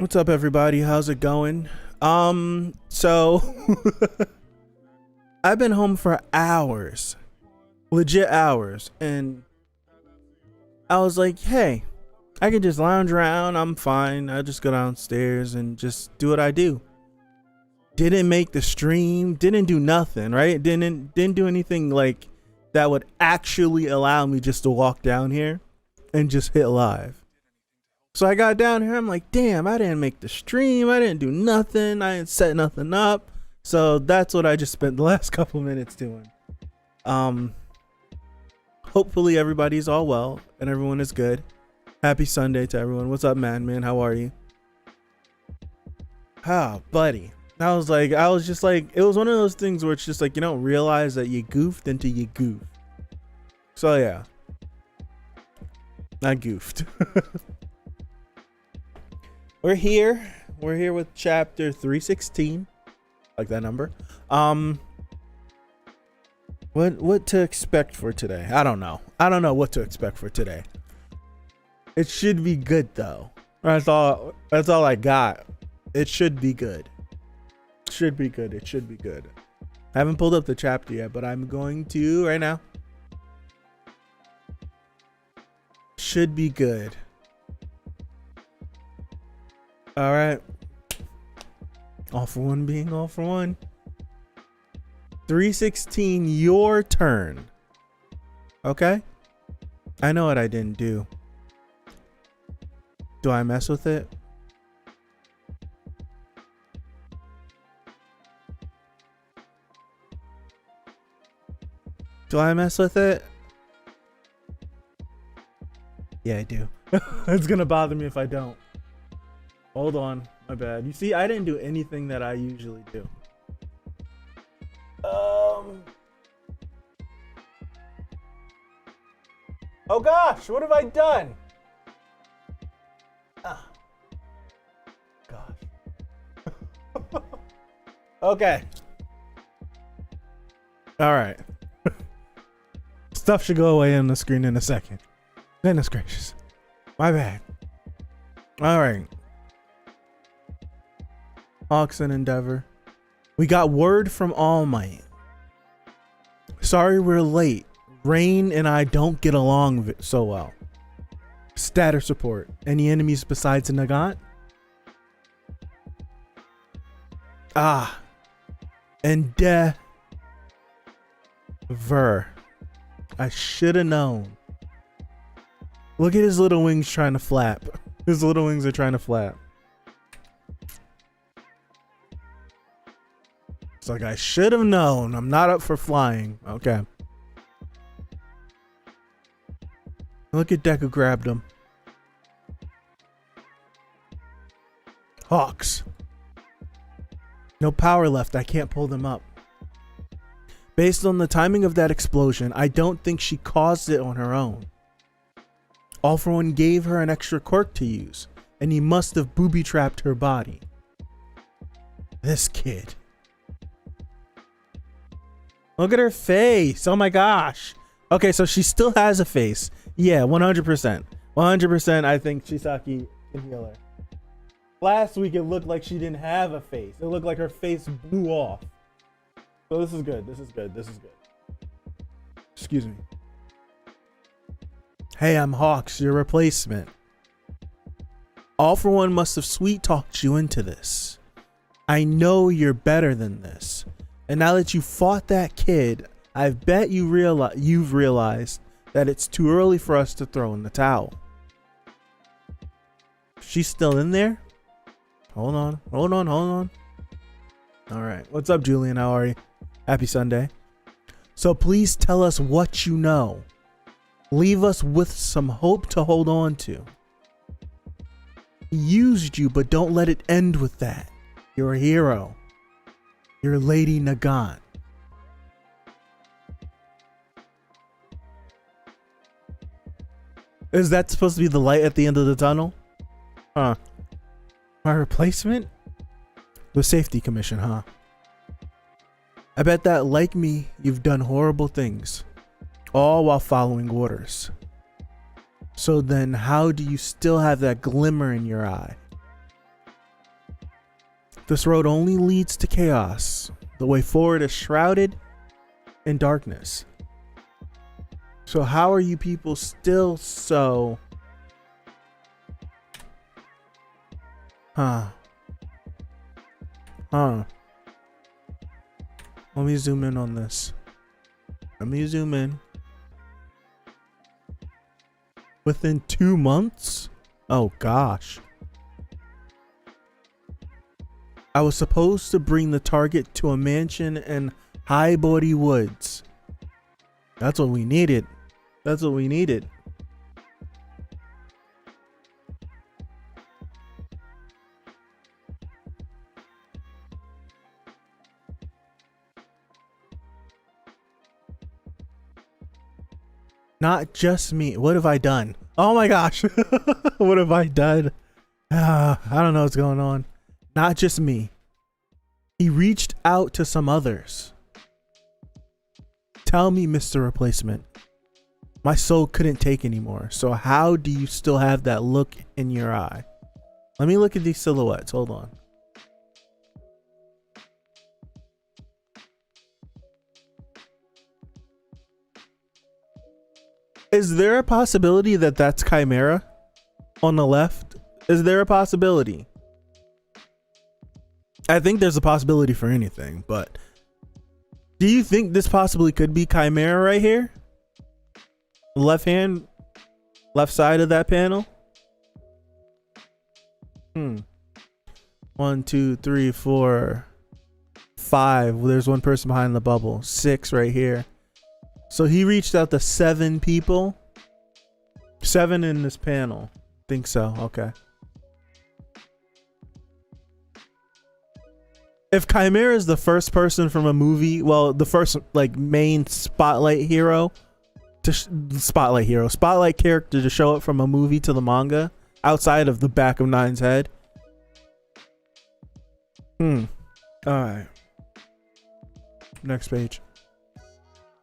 What's up, everybody? How's it going? So I've been home for hours, legit hours, and I was like, hey, I can just lounge around. I'm fine. I'll just go downstairs and just do what I do. Didn't make the stream, didn't do nothing, right? Didn't do anything like that would actually allow me just to walk down here and just hit live. So I got down here, I'm like, damn, I didn't make the stream, I didn't do nothing, I didn't set nothing up. So that's what I just spent the last couple minutes doing. Hopefully everybody's all well and everyone is good. Happy Sunday to everyone. What's up, man? How are you? Ah, buddy. I was just like, it was one of those things where it's just like, you don't realize that you goofed until you goof. So yeah, I goofed. We're here with chapter 316, like that number. What to expect for today? I don't know what to expect for today. It should be good though. That's all I got. It should be good. It should be good. I haven't pulled up the chapter yet, but I'm going to right now. Should be good. All right. All for one being all for one. 316, your turn. Okay? I know what I didn't do. Do I mess with it? Do I mess with it? Yeah, I do. It's gonna bother me if I don't. Hold on, my bad. You see, I didn't do anything that I usually do. Oh gosh, what have I done? Ah. Gosh. Okay. All right. Stuff should go away on the screen in a second. Goodness gracious. My bad. All right. Hawks and Endeavor. We got word from All Might. Sorry we're late. Rain and I don't get along so well. Status report. Any enemies besides Nagant? Ah. Endeavor. I should have known. Look at his little wings trying to flap. His little wings are trying to flap. It's like, I should have known. I'm not up for flying. Okay. Look at Deku grabbed him. Hawks. No power left. I can't pull them up. Based on the timing of that explosion, I don't think she caused it on her own. All for One gave her an extra quirk to use, and he must have booby-trapped her body. This kid. Look at her face. Oh my gosh. Okay, so she still has a face. Yeah, 100%. 100% I think Chisaki can heal her. Last week it looked like she didn't have a face. It looked like her face blew off. So this is good. This is good. Excuse me. Hey, I'm Hawks, your replacement. All for One must have sweet talked you into this. I know you're better than this. And now that you fought that kid, I bet you've realized that it's too early for us to throw in the towel. She's still in there? Hold on. All right. What's up, Julian? How are you? Happy Sunday. So please tell us what you know. Leave us with some hope to hold on to. He used you, but don't let it end with that. You're a hero. You're Lady Nagant. Is that supposed to be the light at the end of the tunnel? Huh. My replacement? The Safety Commission, huh? I bet that, like me, you've done horrible things. All while following orders. So then how do you still have that glimmer in your eye? This road only leads to chaos. The way forward is shrouded in darkness. So how are you people still so... Huh. Let me zoom in on this. Let me zoom in. Within 2 months? Oh gosh. I was supposed to bring the target to a mansion in Highbody Woods. That's what we needed. That's what we needed. Not just me. What have I done? Oh my gosh. What have I done? I don't know what's going on. Not just me. He reached out to some others. Tell me, Mr. Replacement. My soul couldn't take anymore. So how do you still have that look in your eye? Let me look at these silhouettes. Hold on. Is there a possibility that that's Chimera on the left? Is there a possibility? I think there's a possibility for anything, but do you think this possibly could be Chimera right here? Left hand, left side of that panel? 1, 2, 3, 4, 5. There's one person behind the bubble. 6 right here. So he reached out to 7 people. 7 in this panel. Think so. Okay. If Chimera is the first person from a movie, well, the first like main spotlight hero spotlight character to show up from a movie to the manga outside of the back of Nine's head. All right. Next page.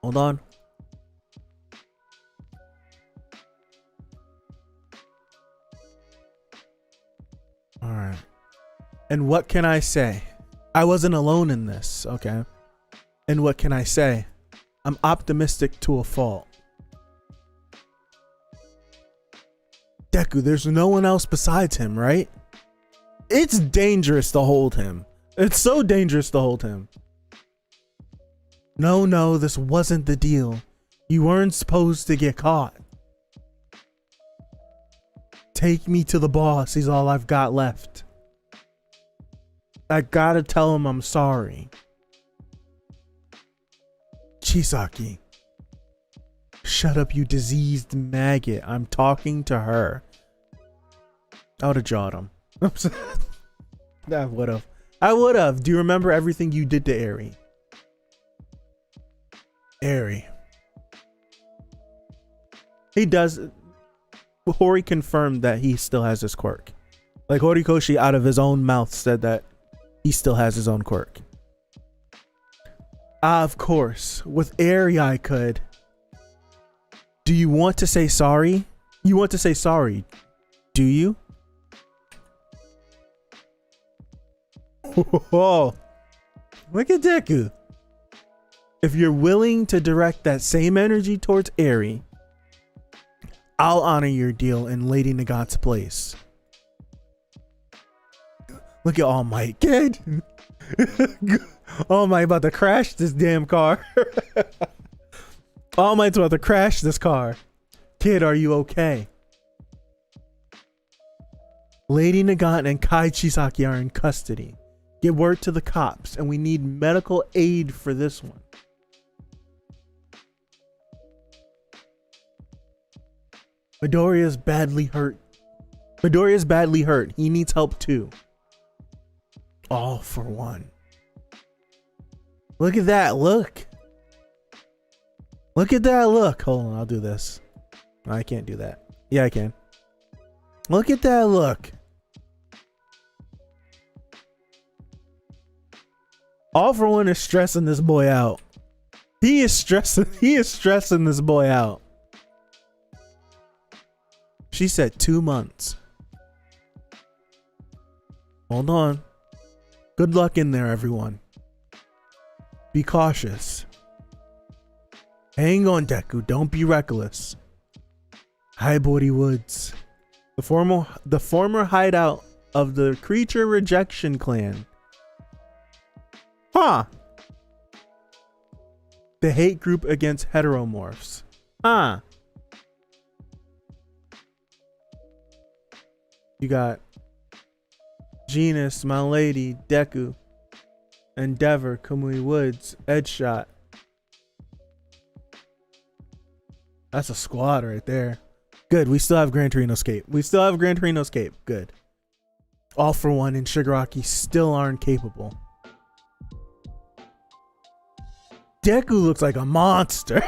Hold on. All right. And what can I say? I wasn't alone in this, okay? And what can I say? I'm optimistic to a fault. Deku, there's no one else besides him, right? It's dangerous to hold him. It's so dangerous to hold him. No, this wasn't the deal. You weren't supposed to get caught. Take me to the boss. He's all I've got left. I gotta tell him I'm sorry. Chisaki. Shut up, you diseased maggot. I'm talking to her. I would have jawed him. I would have. Do you remember everything you did to Eri? Eri. He does. Hori confirmed that he still has his quirk. Like Horikoshi out of his own mouth said that he still has his own quirk. Of course. With Eri I could. Do you want to say sorry? You want to say sorry, do you? Oh, look at Deku. If you're willing to direct that same energy towards Eri, I'll honor your deal in Lady Nagat's place. Look at All Might, kid. All Might about to crash this damn car. All Might's about to crash this car. Kid, are you okay? Lady Nagat and Kai Chisaki are in custody. Get word to the cops, and we need medical aid for this one. Midoriya's badly hurt. He needs help too. All for one. Look at that look. Look at that look. Hold on, I'll do this. No, I can't do that. Yeah, I can. Look at that look. All for One is stressing this boy out. He is stressing this boy out. She said 2 months. Hold on. Good luck in there, everyone. Be cautious. Hang on, Deku. Don't be reckless. Highbody Woods. The former hideout of the Creature Rejection Clan. Huh. The hate group against heteromorphs. Huh. You got Genus, My Lady, Deku, Endeavor, Kamui Woods, Edgeshot. That's a squad right there. Good. We still have Gran Torino Escape. Good. All for One and Shigaraki still aren't capable. Deku looks like a monster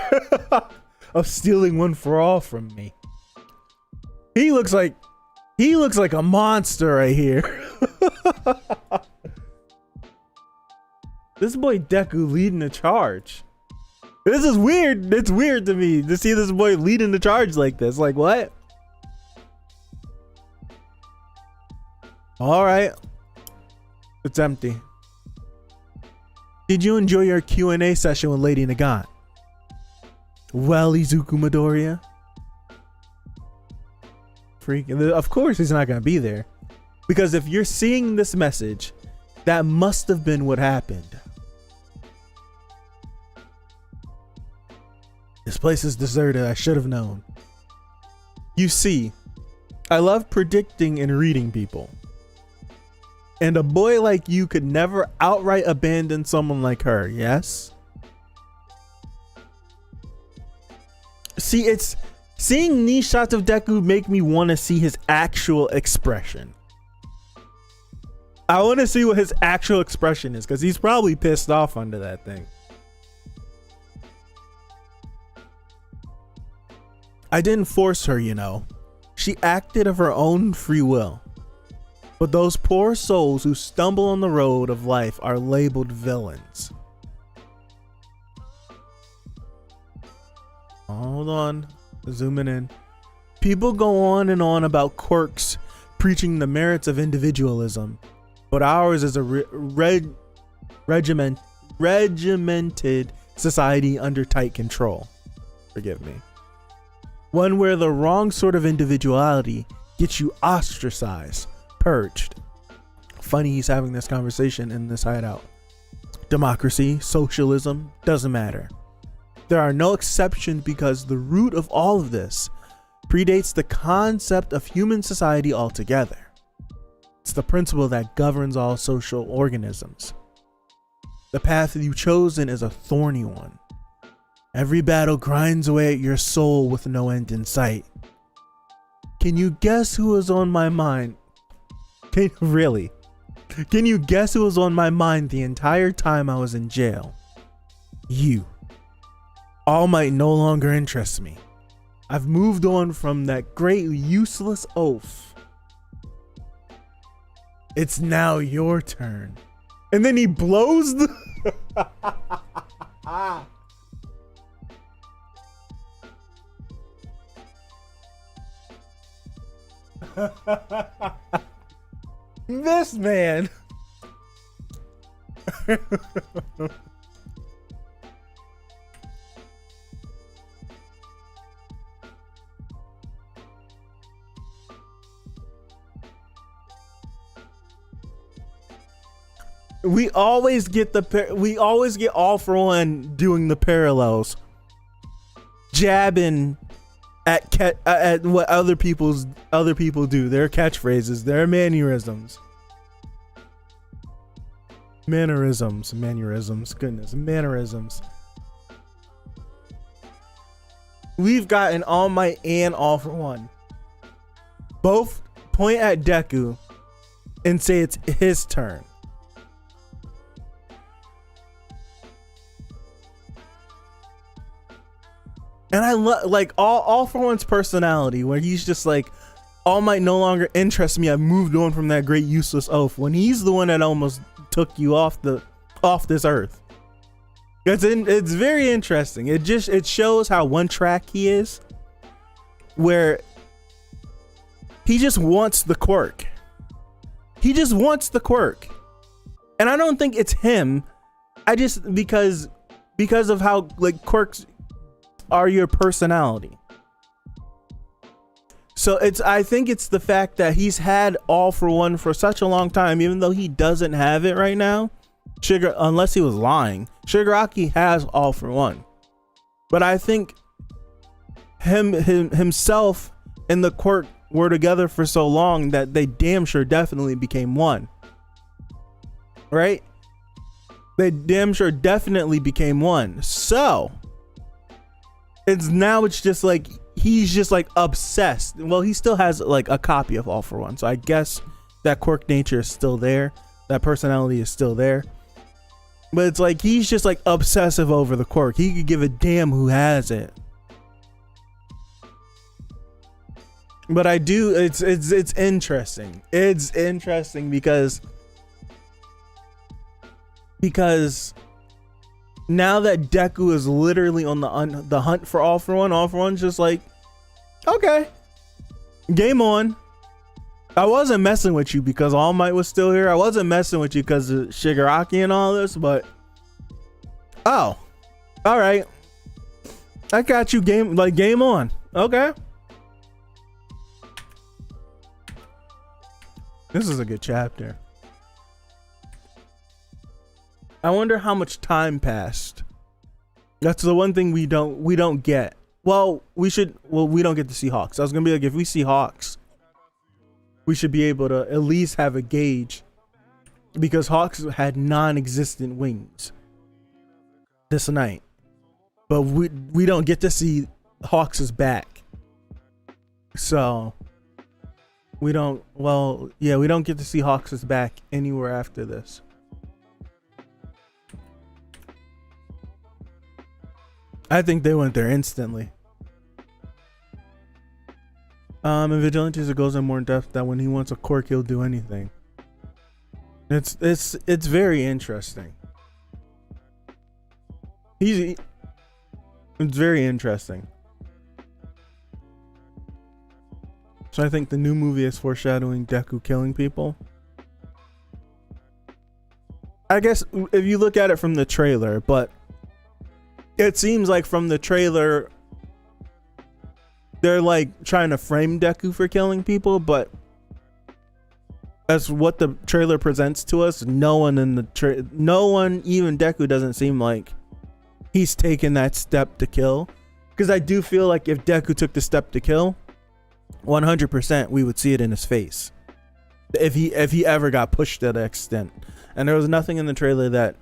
of stealing One for All from me. He looks like a monster right here. This boy Deku leading the charge. This is weird. It's weird to me to see this boy leading the charge like this. Like, what? All right. It's empty. Did you enjoy your Q&A session with Lady Nagant? Well, Izuku Midoriya. Freaking, of course he's not going to be there. Because if you're seeing this message, that must have been what happened. This place is deserted. I should have known. You see, I love predicting and reading people. And a boy like you could never outright abandon someone like her, yes? See, it's seeing these shots of Deku make me want to see his actual expression. I want to see what his actual expression is, because he's probably pissed off under that thing. I didn't force her, you know. She acted of her own free will. But those poor souls who stumble on the road of life are labeled villains. Hold on. Zooming in. People go on and on about quirks preaching the merits of individualism. But ours is a regimented society under tight control. Forgive me. One where the wrong sort of individuality gets you ostracized, purged. Funny he's having this conversation in this hideout. Democracy, socialism, doesn't matter. There are no exceptions because the root of all of this predates the concept of human society altogether. It's the principle that governs all social organisms. The path you've chosen is a thorny one. Every battle grinds away at your soul with no end in sight. Can you guess who was on my mind? Can you guess who was on my mind the entire time I was in jail? You. All Might no longer interests me. I've moved on from that great useless oath. It's now your turn. And then he blows the... This man. We always get All For One doing the parallels, jabbing at what other people do, their catchphrases, their mannerisms. Goodness, mannerisms. We've got an All Might and All For One. Both point at Deku and say it's his turn. And I like All For One's personality, where he's just like, All Might no longer interests me. I've moved on from that great useless oath. When he's the one that almost took you off this earth. It's very interesting. It shows how one track he is, where he just wants the quirk. And I don't think it's him. I just because of how like quirks are your personality. So I think it's the fact that he's had All For One for such a long time, even though he doesn't have it right now. Unless he was lying, Shigaraki has All For One. But I think himself and the quirk were together for so long that they damn sure definitely became one. Right? They damn sure definitely became one. So it's just like he's just like obsessed. Well, he still has like a copy of All For One, so I guess that quirk nature is still there, that personality is still there. But it's like he's just like obsessive over the quirk. He could give a damn who has it. But I do, it's interesting. It's interesting because now that Deku is literally on the hunt for All For One's just like, okay, game on. I wasn't messing with you because All Might was still here. I wasn't messing with you because of Shigaraki and all this, but oh, all right, I got you. Game on. Okay. This is a good chapter. I wonder how much time passed. That's the one thing we don't get. Well, we don't get to see Hawks. I was gonna be like, if we see Hawks, we should be able to at least have a gauge, because Hawks had non-existent wings this night, but we don't get to see Hawks' back. So we don't get to see Hawks' back anywhere after this. I think they went there instantly. In Vigilantes, it goes in more in depth that when he wants a quirk, he'll do anything. It's very interesting. It's very interesting. So I think the new movie is foreshadowing Deku killing people. I guess if you look at it from the trailer, but it seems like from the trailer they're like trying to frame Deku for killing people, but that's what the trailer presents to us. No one, even Deku, doesn't seem like he's taken that step to kill. Because I do feel like if Deku took the step to kill, 100% we would see it in his face. If he ever got pushed to that extent. And there was nothing in the trailer that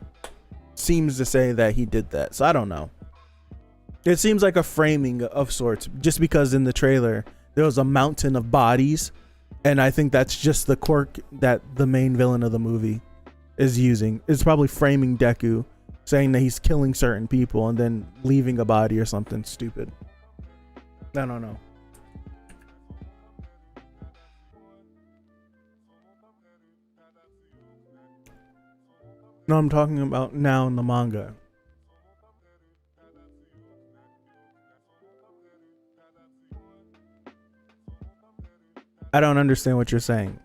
seems to say that he did that. So I don't know. It seems like a framing of sorts, just because in the trailer there was a mountain of bodies, and I think that's just the quirk that the main villain of the movie is using. It's probably framing Deku, saying that he's killing certain people and then leaving a body or something stupid. I don't know. No, I'm talking about now in the manga. I don't understand what you're saying.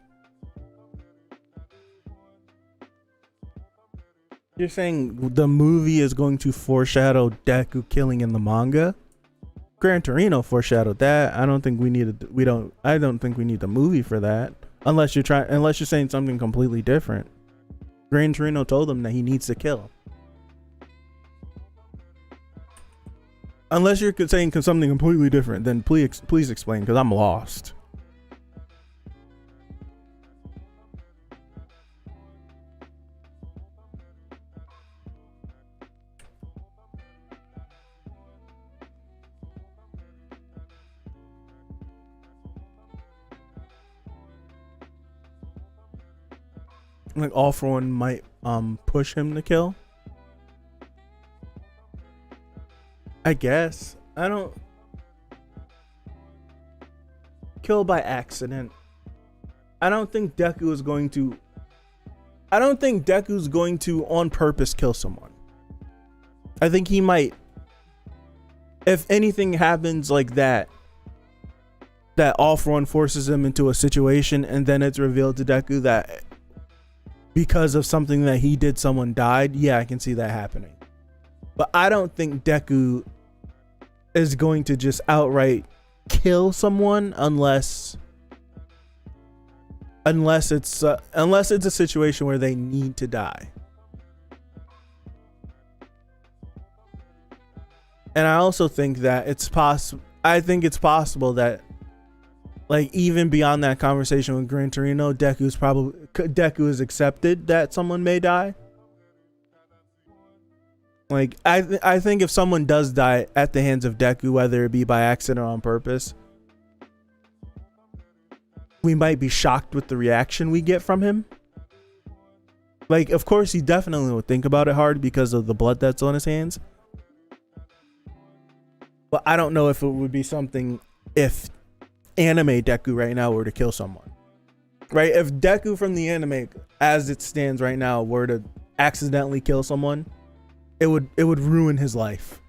You're saying the movie is going to foreshadow Deku killing in the manga? Gran Torino foreshadowed that. I don't think we need the movie for that. Unless you're saying something completely different. Gran Torino told him that he needs to kill. Unless you're saying something completely different, then please explain, because I'm lost. Like All For One might push him to kill. I guess. I don't kill by accident. I don't think Deku's going to on purpose kill someone. I think he might, if anything happens like that All For One forces him into a situation and then it's revealed to Deku that because of something that he did, someone died, yeah, I can see that happening. But I don't think Deku is going to just outright kill someone unless it's a situation where they need to die. And I also think that it's possible. I think it's possible that, like, even beyond that conversation with Gran Torino, Deku is accepted that someone may die. Like, I think if someone does die at the hands of Deku, whether it be by accident or on purpose, we might be shocked with the reaction we get from him. Like, of course, he definitely would think about it hard because of the blood that's on his hands. But I don't know if it would be something if anime Deku right now were to kill someone. Right? If Deku from the anime, as it stands right now, were to accidentally kill someone, it would ruin his life.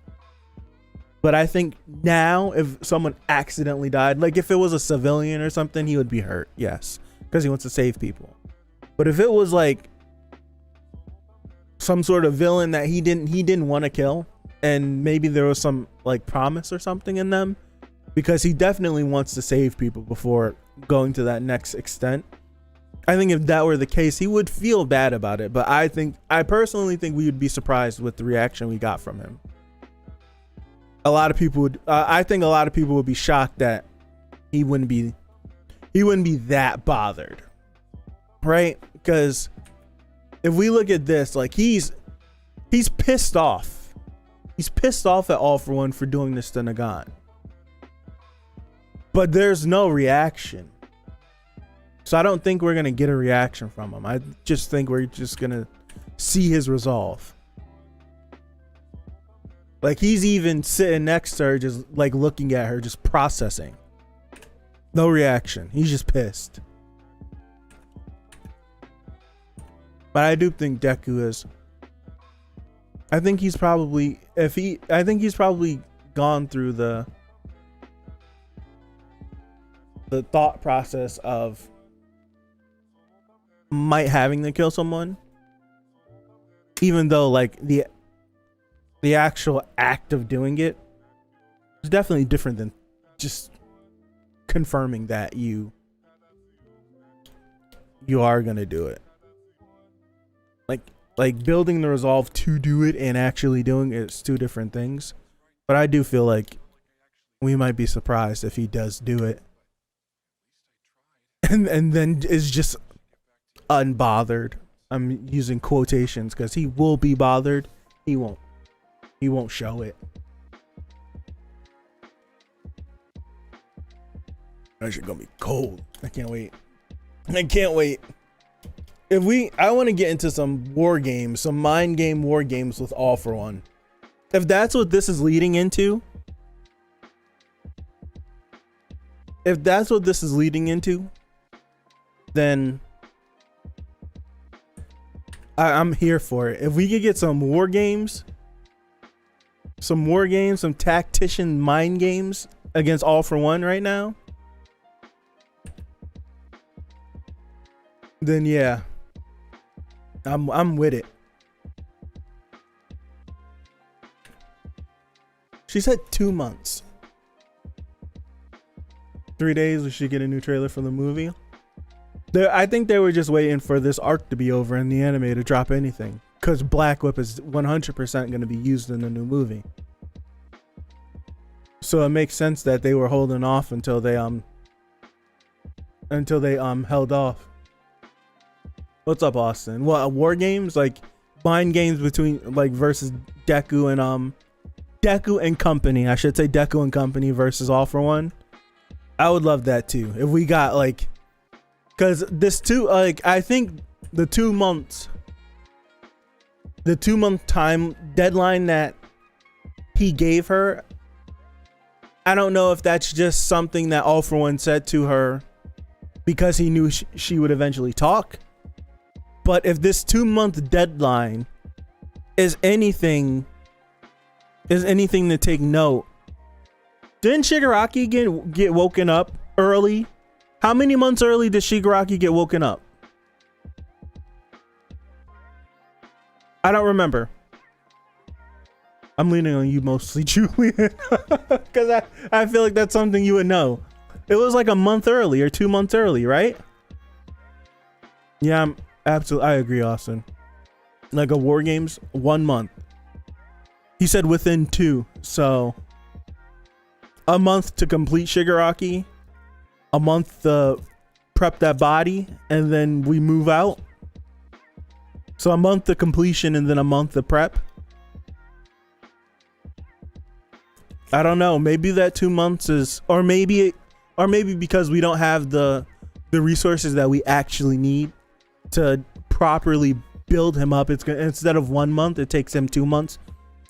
But I think now, if someone accidentally died, like if it was a civilian or something, he would be hurt. Yes, because he wants to save people. But if it was like some sort of villain that he didn't want to kill, and maybe there was some like promise or something in them, because he definitely wants to save people before going to that next extent. I think if that were the case, he would feel bad about it. But I personally think we would be surprised with the reaction we got from him. A lot of people would. I think a lot of people would be shocked that he wouldn't be that bothered, right? Because if we look at this, like he's pissed off. He's pissed off at All For One for doing this to Nagan. But there's no reaction. So I don't think we're going to get a reaction from him. I just think we're just going to see his resolve. Like he's even sitting next to her, just like looking at her, just processing. No reaction. He's just pissed. But I do think Deku is. I think he's probably gone through the thought process of might having to kill someone, even though like the actual act of doing it is definitely different than just confirming that you are gonna do it. Like building the resolve to do it and actually doing it is two different things. But I do feel like we might be surprised if he does do it and then is just unbothered. I'm using quotations because he will be bothered. He won't show it. That shit gonna be cold. I can't wait. I want to get into some war games, some mind game war games with All For One. If that's what this is leading into, then I'm here for it. If we could get some war games, some tactician mind games against All For One right now, then yeah, I'm with it. She said 2 months. 3 days we should get a new trailer for the movie. I think they were just waiting for this arc to be over in the anime to drop anything, because Black Whip is 100% going to be used in the new movie. So it makes sense that they were holding off until they held off. What's up, Austin? What, war games, like mind games between like versus Deku and company. I should say Deku and company versus All For One. I would love that too. If we got like, because I think the 2 month time deadline that he gave her, I don't know if that's just something that All For One said to her because he knew she would eventually talk. But if this 2 month deadline is anything to take note, didn't Shigaraki get woken up early? How many months early did Shigaraki get woken up? I don't remember. I'm leaning on you mostly, Julian, because I feel like that's something you would know. It was like a month early or 2 months early, right? Yeah, I'm absolutely. I agree, Austin. Like a War Games, 1 month. He said within 2, so a month to complete Shigaraki, a month to prep that body, and then we move out. So a month to completion and then a month to prep. I don't know. Maybe that 2 months is, or maybe because we don't have the resources that we actually need to properly build him up. It's gonna, instead of 1 month, it takes him 2 months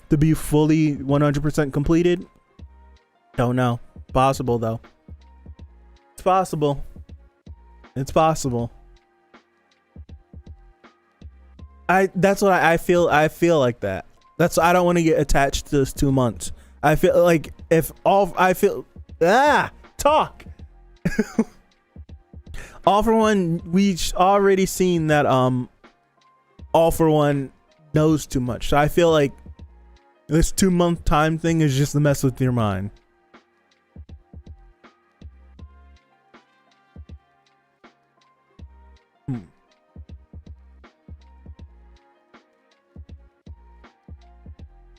to be fully 100% completed. Don't know. Possible though. It's possible. It's possible. That's what I feel. I feel like that. I don't want to get attached to those 2 months. I feel like talk. All for One, we already seen that All for One knows too much. So I feel like this 2 month time thing is just to mess with your mind.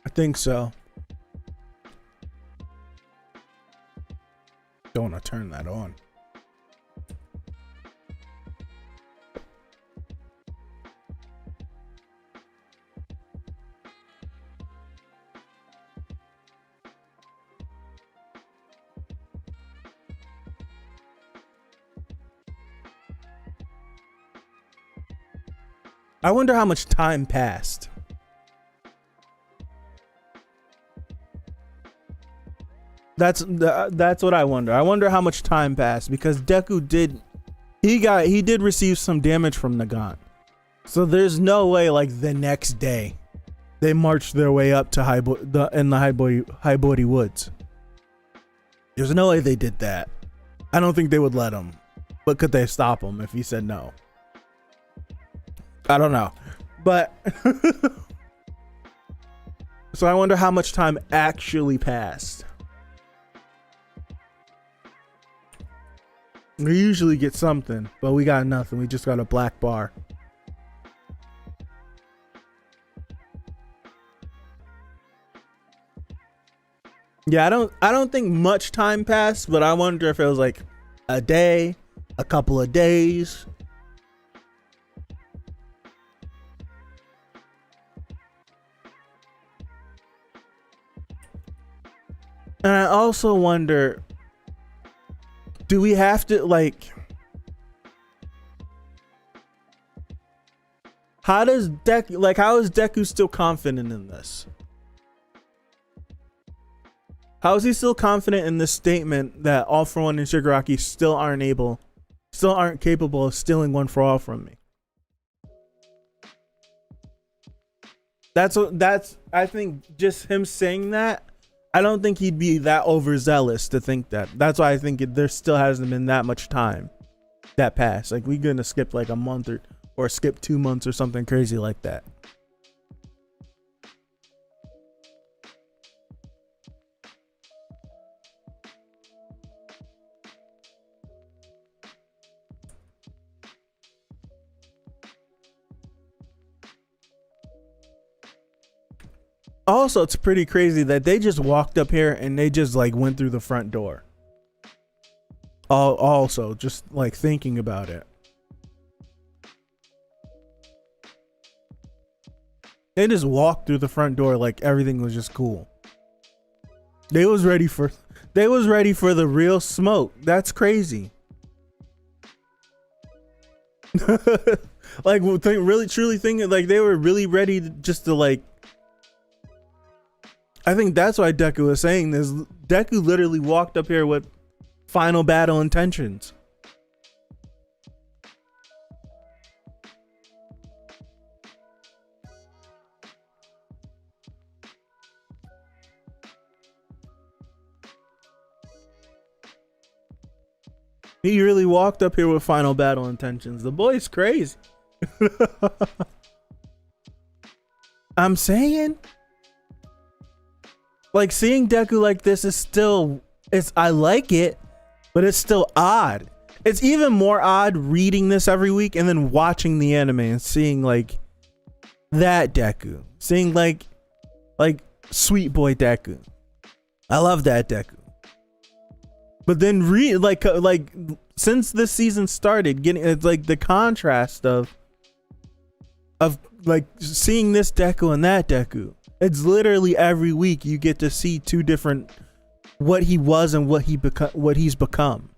I think so. Don't want to turn that on. I wonder how much time passed. That's what I wonder. I wonder how much time passed, because Deku did receive some damage from Nagant. So there's no way like the next day they marched their way up to Highbody Woods. There's no way they did that. I don't think they would let him. But could they stop him if he said no? I don't know. But so I wonder how much time actually passed. We usually get something, but we got nothing. We just got a black bar. Yeah, I don't think much time passed, but I wonder if it was like a day, a couple of days. And I also wonder, do we have to like, how is Deku still confident in this? How is he still confident in this statement that All for One and Shigaraki still aren't capable of stealing One for All from me? I think just him saying that, I don't think he'd be that overzealous to think that. That's why I think there still hasn't been that much time that passed. Like, we're gonna skip like a month or skip 2 months or something crazy like that. Also, it's pretty crazy that they just walked up here and they just like went through the front door. Also, just like thinking about it. They just walked through the front door like everything was just cool. They was ready for the real smoke. That's crazy. Like, really truly thinking like they were really ready to like, I think that's why Deku was saying this. Deku literally walked up here with final battle intentions. He really walked up here with final battle intentions. The boy's crazy. I'm saying, like, seeing Deku like this is still, I like it, but it's still odd. It's even more odd reading this every week and then watching the anime and seeing like that Deku, seeing like sweet boy Deku. I love that Deku. But then like since this season started, getting it's like the contrast of like seeing this Deku and that Deku. It's literally every week you get to see two different, what he was and what he's become.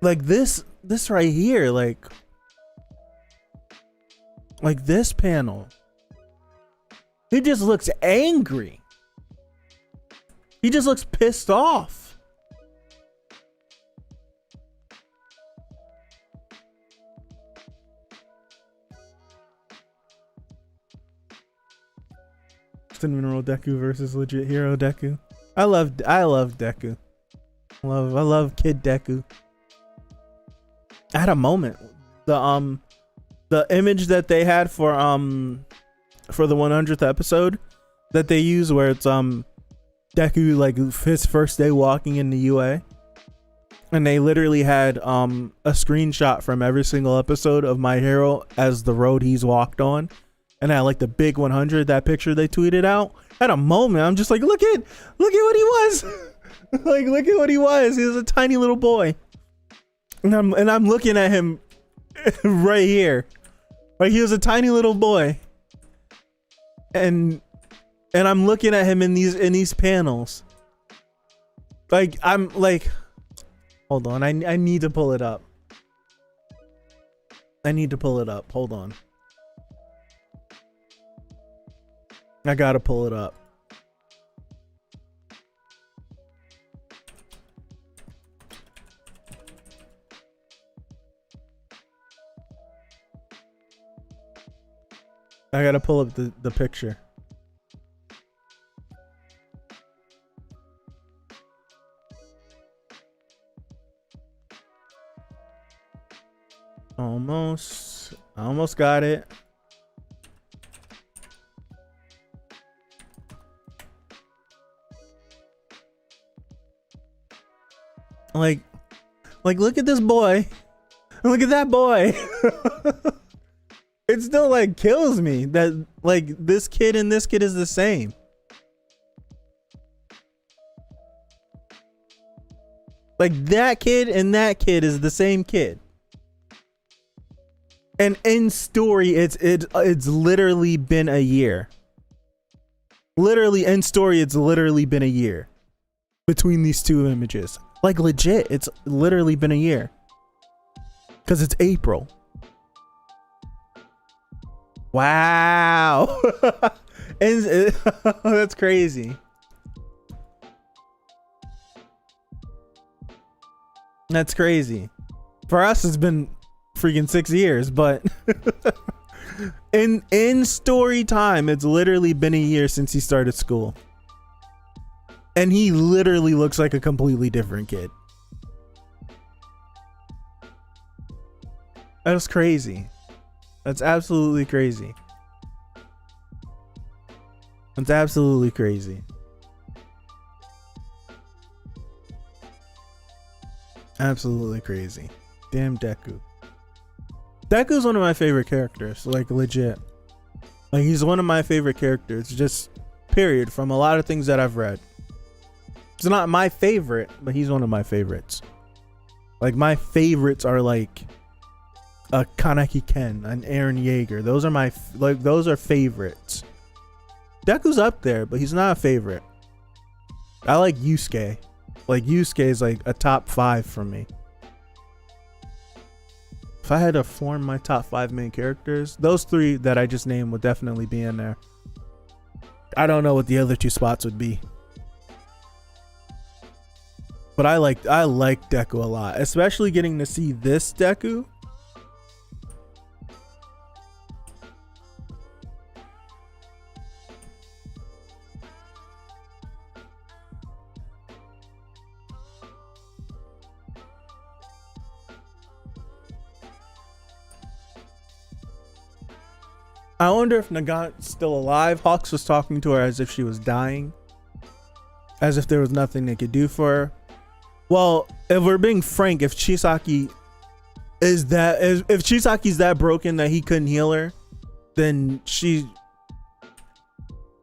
Like this right here, like this panel. He just looks angry. He just looks pissed off. Cinnamon Roll Deku versus legit hero Deku. I love Deku. I love Kid Deku. I had a moment. The image that they had for the 100th episode that they use, where it's Deku like his first day walking in the UA, and they literally had a screenshot from every single episode of My Hero as the road he's walked on, and I like the big 100, that picture they tweeted out. At a moment, I'm just like, look at what he was. Like, look at what he was. He was a tiny little boy. And I'm looking at him right here. Like, he was a tiny little boy. And I'm looking at him in these panels. Like, I'm like, hold on, I need to pull it up. Hold on. I gotta pull it up. I gotta pull up the picture. Almost got it. Like look at this boy. Look at that boy. It still like kills me that like this kid and this kid is the same. Like that kid and that kid is the same kid. And in story, it's literally been a year. Literally in story, it's literally been a year between these two images. Like legit, it's literally been a year. 'Cause it's April. Wow. And that's crazy. That's crazy. For us, it's been freaking 6 years, but in story time, it's literally been a year since he started school. And he literally looks like a completely different kid. That's crazy. That's absolutely crazy. That's absolutely crazy. Absolutely crazy. Damn Deku. Deku's one of my favorite characters, like legit. Like he's one of my favorite characters, just period, from a lot of things that I've read. It's not my favorite, but he's one of my favorites. Like my favorites are like a Kaneki Ken, an Eren Yeager. Those are my those are favorites. Deku's up there, but he's not a favorite. I like Yusuke. Like Yusuke is like a top 5 for me. If I had to form my top 5 main characters, those 3 that I just named would definitely be in there. I don't know what the other 2 spots would be. But I like Deku a lot, especially getting to see this Deku. I wonder if Nagant's still alive. Hawks was talking to her as if she was dying, as if there was nothing they could do for her. Well, if we're being frank, if Chisaki's that broken that he couldn't heal her, then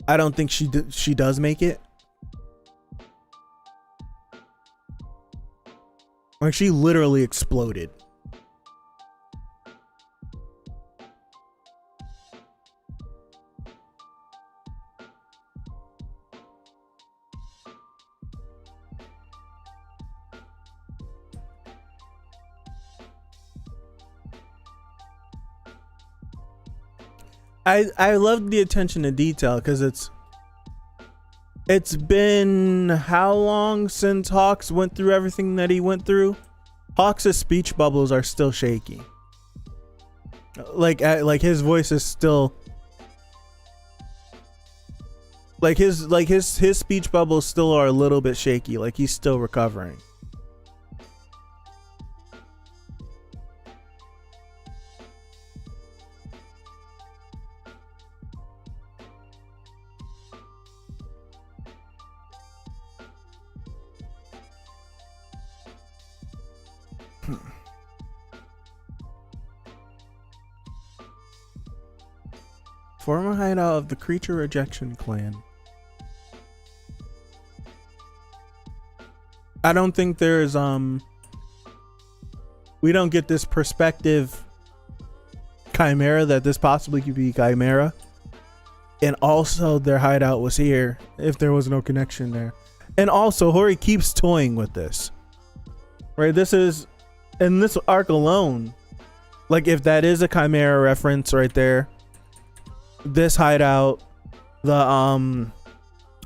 I don't think she does make it. Like, she literally exploded. I love the attention to detail, because it's been how long since Hawks went through everything that he went through? Hawks' speech bubbles are still shaky. Like his voice is still his speech bubbles still are a little bit shaky, like he's still recovering. Former hideout of the Creature Rejection Clan. I don't think there's we don't get this perspective Chimera that this possibly could be Chimera. And also their hideout was here if there was no connection there. And also Hori keeps toying with this. Right? This is in this arc alone. Like, if that is a Chimera reference right there, this hideout, the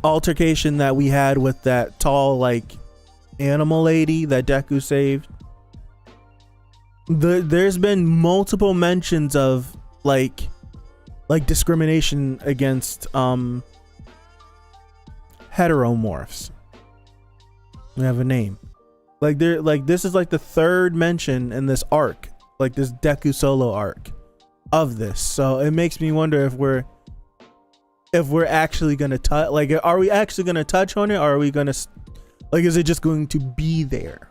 altercation that we had with that tall like animal lady that Deku saved, there's been multiple mentions of like discrimination against heteromorphs. We have a name. Like this is like the third mention in this arc, like this Deku solo arc of this. So it makes me wonder if we're actually gonna touch, like, are we actually gonna touch on it, or are we gonna, like, is it just going to be there?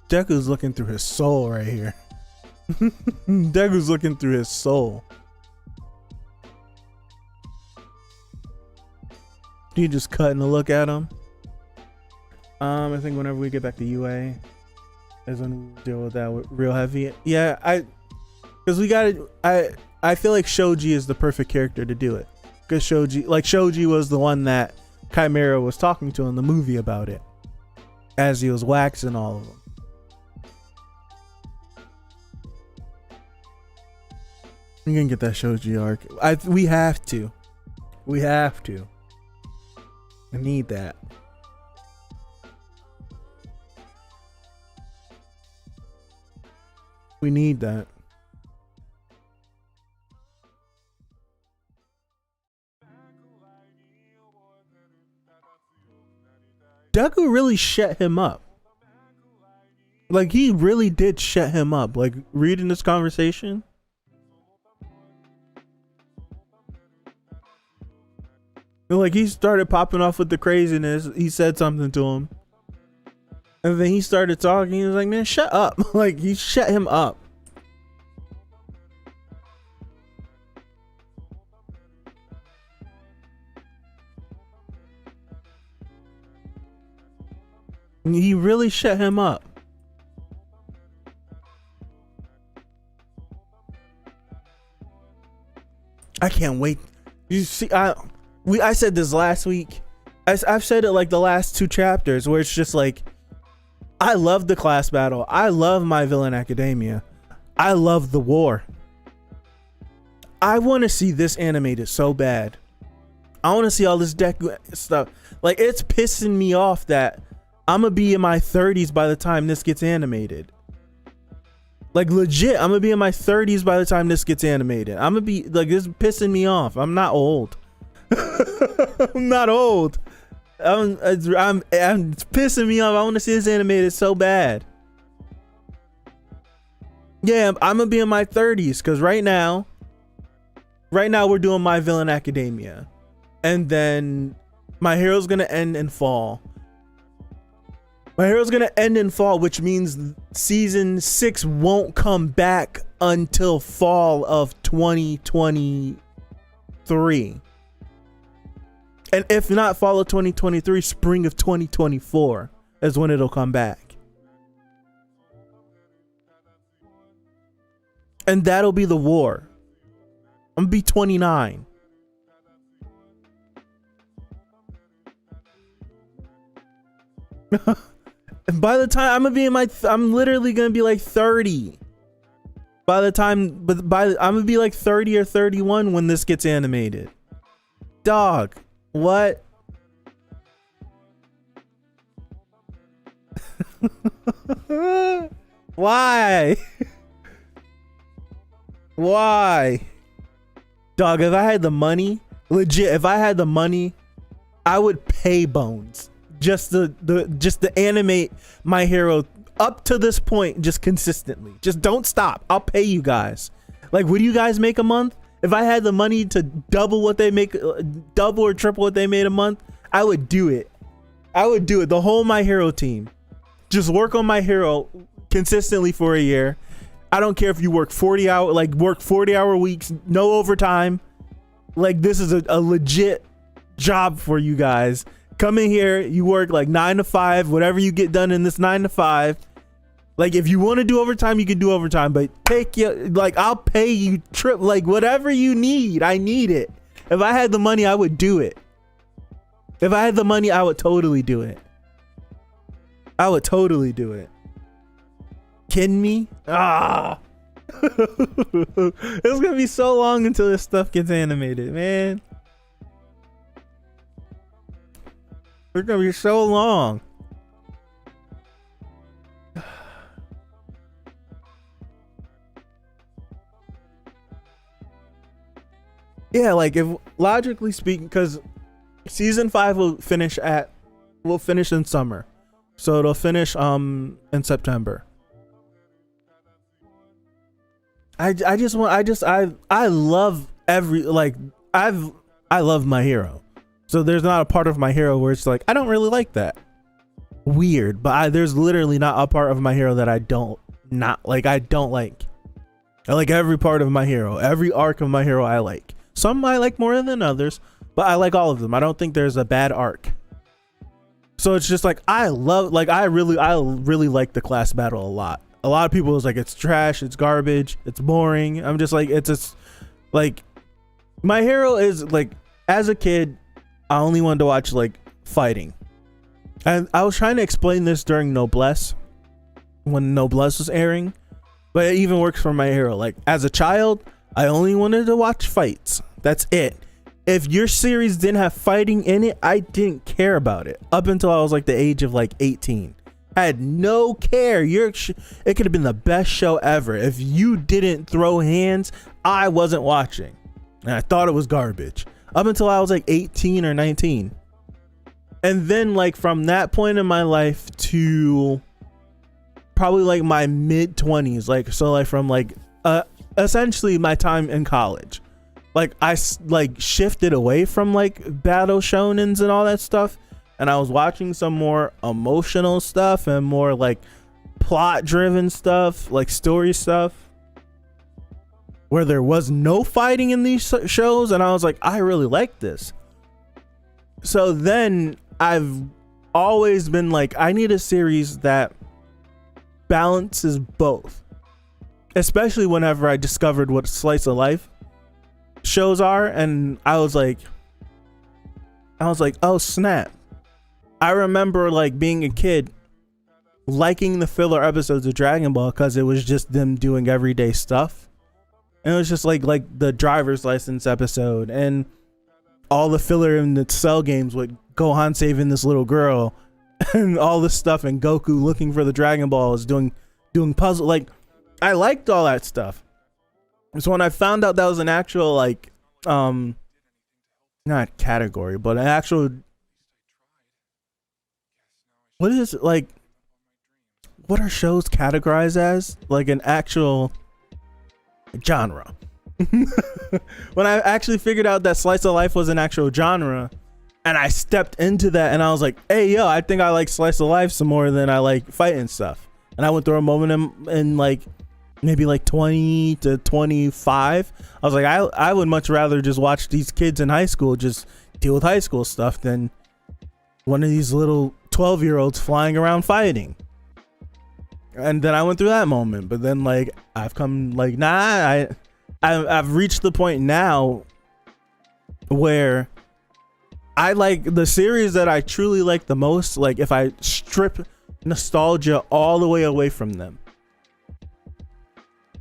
Deku's looking through his soul right here. Deku's looking through his soul. You just cutting a look at him. I think whenever we get back to UA is when we deal with that real heavy. Yeah, because we gotta. I feel like Shoji is the perfect character to do it, because Shoji was the one that Chimera was talking to in the movie about it, as he was waxing all of them. We're gonna get that Shoji arc. We have to. We have to. I need that. We need that. Deku really shut him up. Like, he really did shut him up. Like, reading this conversation. Like, he started popping off with the craziness. He said something to him, and then he started talking. He was like, man, shut up. Like, he shut him up. He really shut him up. I can't wait. You see, I said this last week. I've said it like the last 2 chapters, where it's just like, I love the class battle. I love My Villain Academia. I love the war. I want to see this animated so bad. I want to see all this Deku stuff. Like, it's pissing me off that I'm gonna be in my 30s by the time this gets animated. Like, legit, I'm gonna be in my 30s by the time this gets animated. I'm gonna be like, this is pissing me off. I'm not old. I'm not old. It's pissing me off. I want to see this animated so bad. Yeah, I'm gonna be in my 30s because right now we're doing My Villain Academia, and then My Hero's gonna end in fall. My Hero's gonna end in fall, which means season 6 won't come back until fall of 2023. And if not fall of 2023, spring of 2024 is when it'll come back. And that'll be the war. I'm gonna be 29. And by the time I'm literally gonna be like 30. I'm gonna be like 30 or 31 when this gets animated. Dog, what? Why? Why? Dog, if I had the money, legit, if I had the money, I would pay Bones just to animate My Hero up to this point, just consistently. Just don't stop. I'll pay you guys. Like, what do you guys make a month? If I had the money to double what they make, double or triple what they made a month, I would do it. I would do it. The whole My Hero team. Just work on My Hero consistently for a year. I don't care if you work 40 hour weeks, no overtime. Like, this is a legit job for you guys. Come in here, you work like 9 to 5, whatever you get done in this 9 to 5. Like, if you want to do overtime, you can do overtime, but I'll pay you like whatever you need. I need it. If I had the money, I would do it. If I had the money, I would totally do it. I would totally do it. Kidding me? It's gonna be so long until this stuff gets animated, man. It's gonna be so long. Yeah, like, if logically speaking, because season 5 will finish in summer, so it'll finish in September. I love I love My Hero. So there's not a part of My Hero where it's like, I don't really like that. Weird, but there's literally not a part of My Hero that I don't like. I like every part of My Hero. Every arc of My Hero I like. Some I like more than others, but I like all of them. I don't think there's a bad arc. So it's just like, I really like the class battle a lot. A lot of people is like, it's trash, it's garbage, it's boring. I'm just like, it's just like, My Hero is like, as a kid, I only wanted to watch like fighting. And I was trying to explain this during Noblesse, when Noblesse was airing, but it even works for My Hero. Like, as a child, I only wanted to watch fights. That's it. If your series didn't have fighting in it, I didn't care about it up until I was like the age of like 18. I had no care. It could have been the best show ever. If you didn't throw hands, I wasn't watching. And I thought it was garbage up until I was like 18 or 19. And then, like, from that point in my life to probably like my mid 20s, like, so like from like essentially my time in college, like, I like shifted away from like battle shonens and all that stuff, and I was watching some more emotional stuff and more like plot driven stuff, like story stuff, where there was no fighting in these shows, and I was like, I really like this. So then I've always been like, I need a series that balances both, especially whenever I discovered what slice of life shows are, and I was like, oh snap. I remember like being a kid liking the filler episodes of Dragon Ball because it was just them doing everyday stuff. And it was just like the driver's license episode and all the filler in the Cell games with Gohan saving this little girl and all this stuff, and Goku looking for the Dragon Balls, doing puzzle. Like, I liked all that stuff. So when I found out that was an actual like not category, but an actual, what is it, like, what are shows categorized as? Like an actual genre. When I actually figured out that slice of life was an actual genre, and I stepped into that, and I was like, hey, yo, I think I like slice of life some more than I like fighting stuff. And I went through a moment in like maybe like 20 to 25. I was like, I would much rather just watch these kids in high school just deal with high school stuff than one of these little 12-year-olds flying around fighting. And then I went through that moment, but then like I've come like, nah, I've reached the point now where I like the series that I truly like the most. Like, if I strip nostalgia all the way away from them,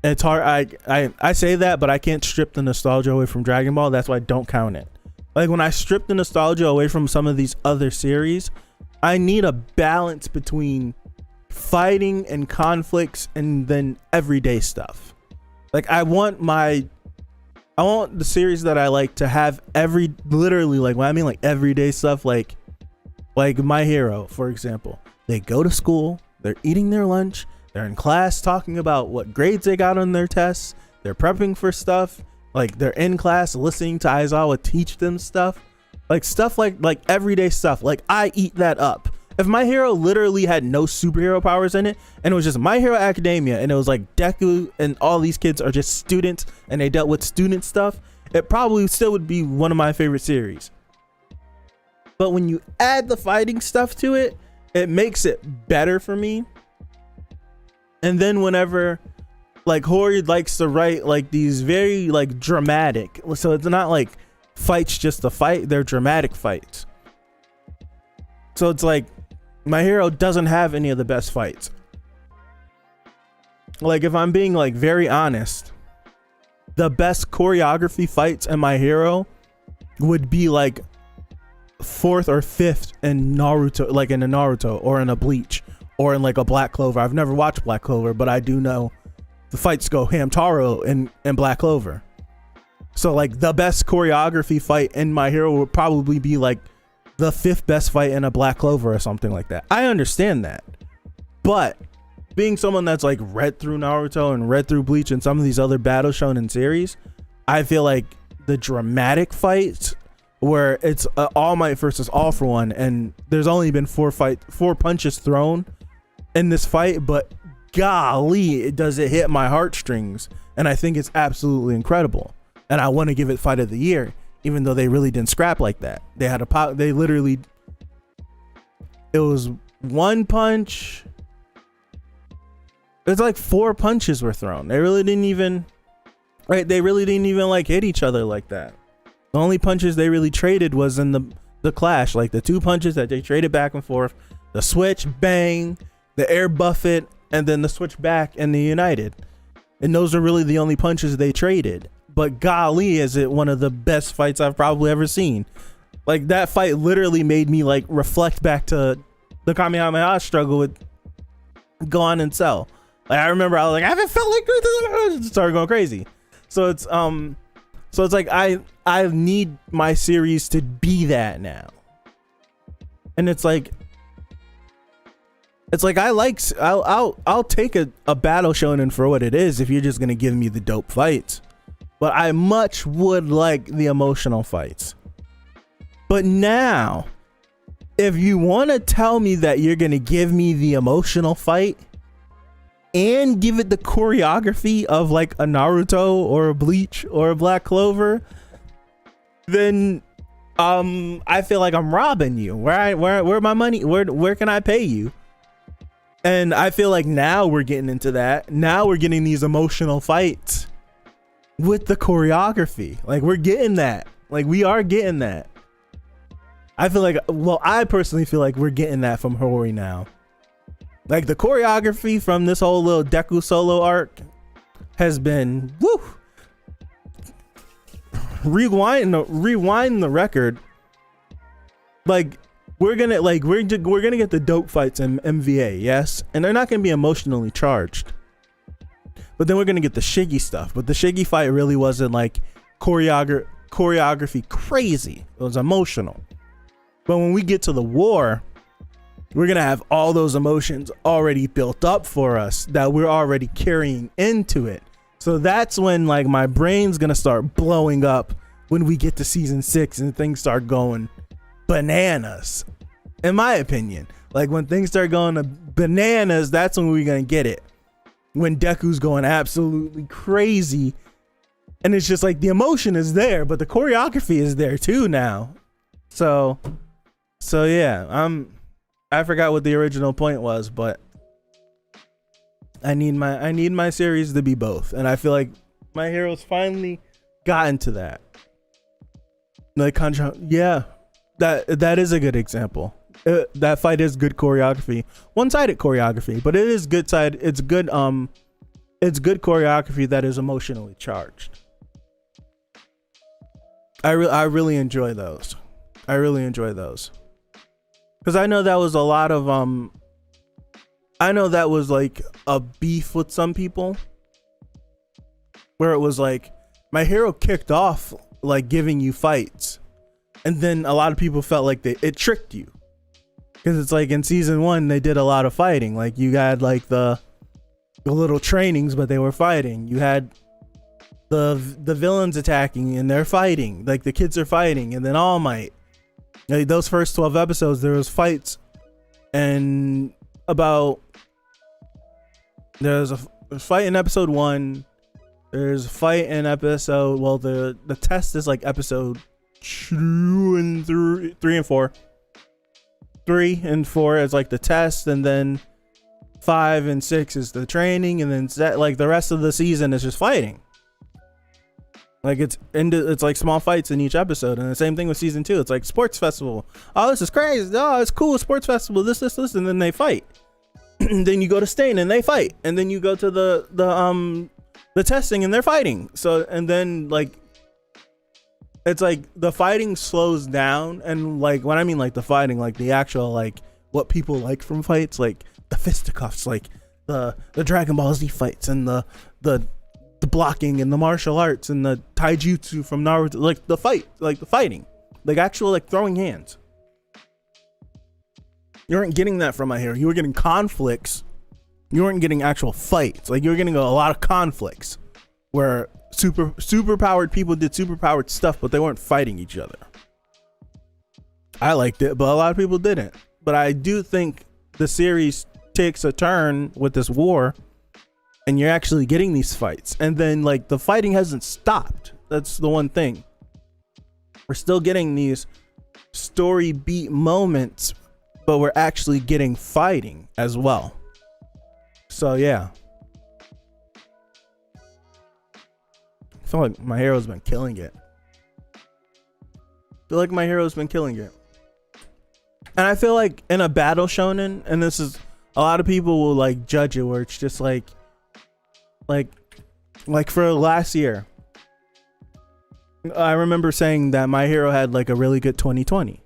it's hard. I say that, but I can't strip the nostalgia away from Dragon Ball. That's why I don't count it. Like, when I strip the nostalgia away from some of these other series, I need a balance between fighting and conflicts and then everyday stuff. Like, I want the series that I like to have literally, like, when I mean like everyday stuff, like My Hero, for example. They go to school, they're eating their lunch, they're in class talking about what grades they got on their tests, they're prepping for stuff, like they're in class listening to Aizawa teach them stuff, like stuff like everyday stuff. Like, I eat that up. If My Hero literally had no superhero powers in it, and it was just My Hero Academia, and it was like Deku and all these kids are just students and they dealt with student stuff, it probably still would be one of my favorite series. But when you add the fighting stuff to it, it makes it better for me. And then whenever like Hori likes to write like these very like dramatic, so it's not like fights just to fight, they're dramatic fights. So it's like My Hero doesn't have any of the best fights. Like, if I'm being like very honest, the best choreography fights in My Hero would be like 4th or 5th in Naruto, like in a Naruto or in a Bleach or in like a Black Clover. I've never watched Black Clover, but I do know the fights go Hamtaro in Black Clover. So like the best choreography fight in My Hero would probably be like the 5th best fight in a Black Clover or something like that. I understand that, but being someone that's like read through Naruto and read through Bleach and some of these other Battle Shonen series, I feel like the dramatic fights where it's All Might versus All For One, and there's only been 4 punches thrown in this fight, but golly, it hit my heartstrings, and I think it's absolutely incredible, and I want to give it Fight of the Year. Even though they really didn't scrap like that. They had it was 1 punch. It's like 4 punches were thrown. They really didn't even like hit each other like that. The only punches they really traded was in the clash, like the 2 punches that they traded back and forth, the switch, bang, the air buffet, and then the switch back and the united. And those are really the only punches they traded. But golly, is it one of the best fights I've probably ever seen. Like, that fight literally made me like reflect back to the Kamehameha struggle with Gohan and Cell. Like, I remember I was like, I haven't felt like this. Started going crazy. So it's like I need my series to be that now. And it's like I'll take a battle shonen for what it is if you're just gonna give me the dope fights. But I much would like the emotional fights. But now, if you want to tell me that you're going to give me the emotional fight and give it the choreography of like a Naruto or a Bleach or a Black Clover, then I feel like I'm robbing you. Where my money? Where can I pay you? And I feel like now we're getting into that. Now we're getting these emotional fights with the choreography. Like, we're getting that. Like, we are getting that. I feel like, well, I personally feel like we're getting that from Hori now. Like, the choreography from this whole little Deku solo arc has been, woo, rewind the record. Like we're gonna get the dope fights in MVA, yes, and they're not gonna be emotionally charged. But then we're gonna get the Shiggy stuff. But the Shiggy fight really wasn't like choreography crazy. It was emotional. But when we get to the war, we're gonna have all those emotions already built up for us that we're already carrying into it. So that's when like my brain's gonna start blowing up when we get to season 6 and things start going bananas. In my opinion, like when things start going to bananas, that's when we're gonna get it. When Deku's going absolutely crazy, and it's just like the emotion is there, but the choreography is there too now. So yeah, I forgot what the original point was, but I need my series to be both, and I feel like My Hero's finally gotten to that. Like yeah, that is a good example. That fight is good choreography, one-sided choreography, but it is good side. It's good choreography that is emotionally charged. I really enjoy those. Because I know that was a lot of I know that was like a beef with some people, where it was like My Hero kicked off like giving you fights, and then a lot of people felt like it tricked you, because it's like in season 1 they did a lot of fighting. Like you had like the little trainings, but they were fighting. You had the villains attacking and they're fighting, like the kids are fighting, and then All Might. Like those first 12 episodes, there was fights, and there's a fight in episode 1. There's a fight in episode, well, the test is like episode 2 and 3 and 4. 3 and 4 is like the test, and then 5 and 6 is the training, and then like the rest of the season is just fighting. Like it's like small fights in each episode. And the same thing with season 2. It's like sports festival. Oh, this is crazy. Oh, it's cool. Sports festival. This, and then they fight. Then you go to Stain and they fight. And then you go to the testing and they're fighting. So, and then like, it's like the fighting slows down. And like, when I mean like the fighting, like the actual, like what people like from fights, like the fisticuffs, like the Dragon Ball Z fights, and the blocking and the martial arts and the taijutsu from Naruto, like the fighting, like actual like throwing hands. You weren't getting that from My Hero. You were getting conflicts. You weren't getting actual fights. Like you were getting a lot of conflicts where super powered people did super powered stuff, but they weren't fighting each other. I liked it, but a lot of people didn't. But I do think the series takes a turn with this war, and you're actually getting these fights, and then like the fighting hasn't stopped. That's the one thing. We're still getting these story beat moments, but we're actually getting fighting as well. So yeah, I feel like My Hero's been killing it. And I feel like in a battle shonen, and this is, a lot of people will like judge it where it's just like for last year, I remember saying that My Hero had like a really good 2020,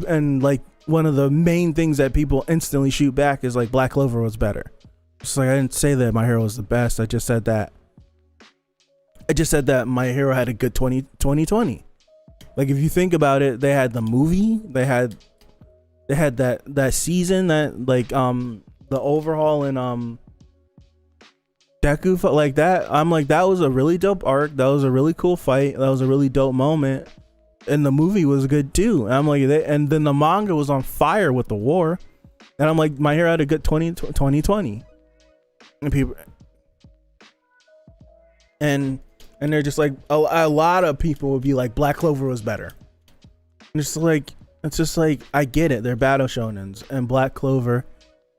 and like one of the main things that people instantly shoot back is like Black Clover was better. It's like I didn't say that My Hero was the best. I just said that My Hero had a good 2020. Like if you think about it, they had the movie, they had that season, that like the overhaul in Deku, like that. I'm like, that was a really dope arc. That was a really cool fight. That was a really dope moment. And the movie was good too. And I'm like, and then the manga was on fire with the war. And I'm like, My Hero had a good 2020. And people, and they're just like, a lot of people would be like, Black Clover was better. And it's just like, I get it. They're battle shonens, and Black Clover,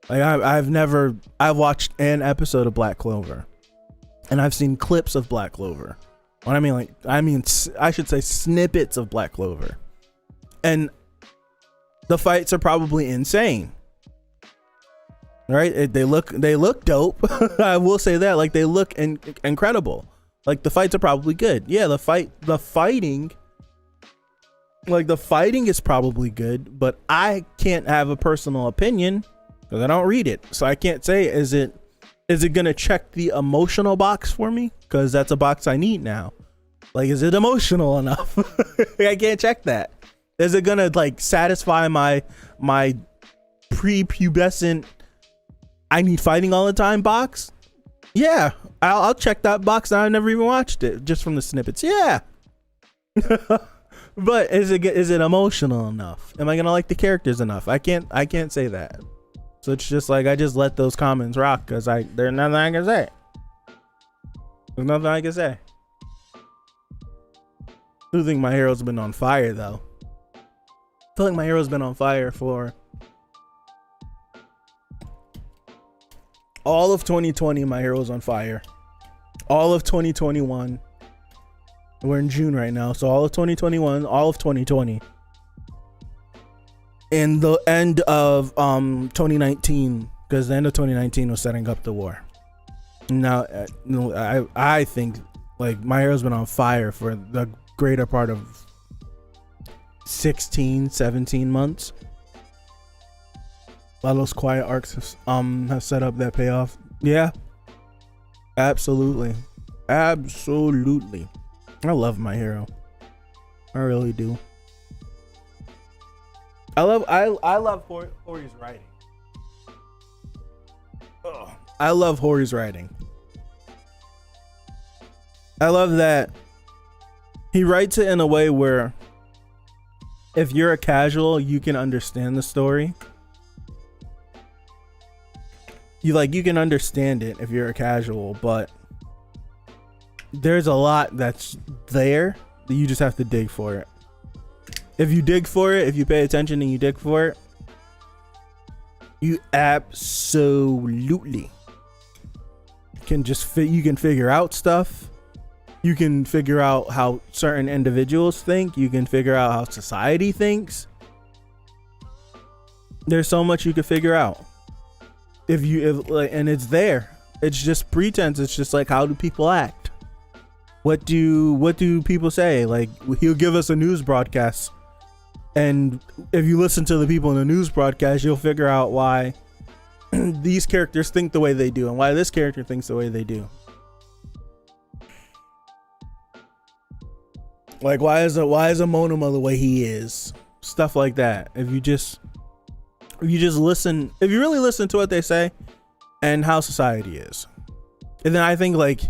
like I've watched an episode of Black Clover, and I've seen clips of Black Clover. What I mean, I should say snippets of Black Clover, and the fights are probably insane, right? They look dope. I will say that, like they look incredible, Like the fights are probably good. Yeah, the fighting is probably good, but I can't have a personal opinion because I don't read it. So I can't say is it gonna check the emotional box for me? Because that's a box I need now. Like, is it emotional enough? I can't check that. Is it gonna like satisfy my prepubescent I need fighting all the time box? Yeah, I'll check that box. I've never even watched it just from the snippets. Yeah. But is it emotional enough? Am I gonna like the characters enough? I can't say that. So it's just like I just let those comments rock because there's nothing I can say. There's nothing I can say. I do think my hero's been on fire though. I feel like my hero's been on fire for all of 2020. My hero's on fire. All of 2021. We're in June right now, so all of 2021, all of 2020, and the end of 2019, because the end of 2019 was setting up the war. Now, I think like my hero's been on fire for the greater part of 16, 17 months. A lot of those quiet arcs have set up that payoff. Yeah, absolutely. I love my hero. I really do. I love Hori's writing. Ugh. I love Hori's writing. I love that he writes it in a way where if you're a casual, you can understand the story. You can understand it if you're a casual, but there's a lot that's there that you just have to dig for it. If you dig for it, if you pay attention and you dig for it, you absolutely can you can figure out stuff. You can figure out how certain individuals think. You can figure out how society thinks. There's so much you can figure out. And it's there. It's just pretense. It's just like, how do people act? What do people say? Like, he'll give us a news broadcast, and if you listen to the people in the news broadcast, you'll figure out why these characters think the way they do and why this character thinks the way they do. Like, why is Monoma the way he is? Stuff like that. If you really listen to what they say and how society is. And then I think like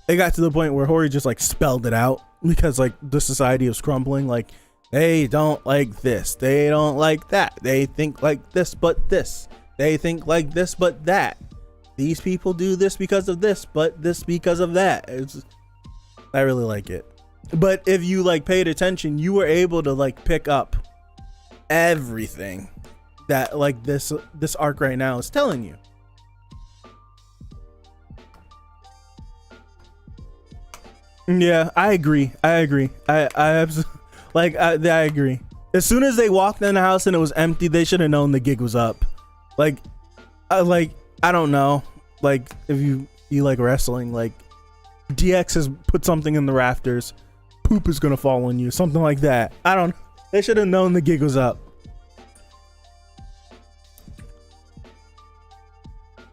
it got to the point where Hori just like spelled it out because like the society was crumbling. Like, they don't like this, they don't like that, they think like this but this, they think like this but that, these people do this because of this but this because of that. I really like it. But if you like paid attention, you were able to like pick up everything that like this arc right now is telling you. Yeah, I agree. I absolutely I agree. As soon as they walked in the house and it was empty, they should have known the gig was up. I don't know. Like, if you like wrestling, like DX has put something in the rafters, poop is gonna fall on you, something like that. They should have known the gig was up.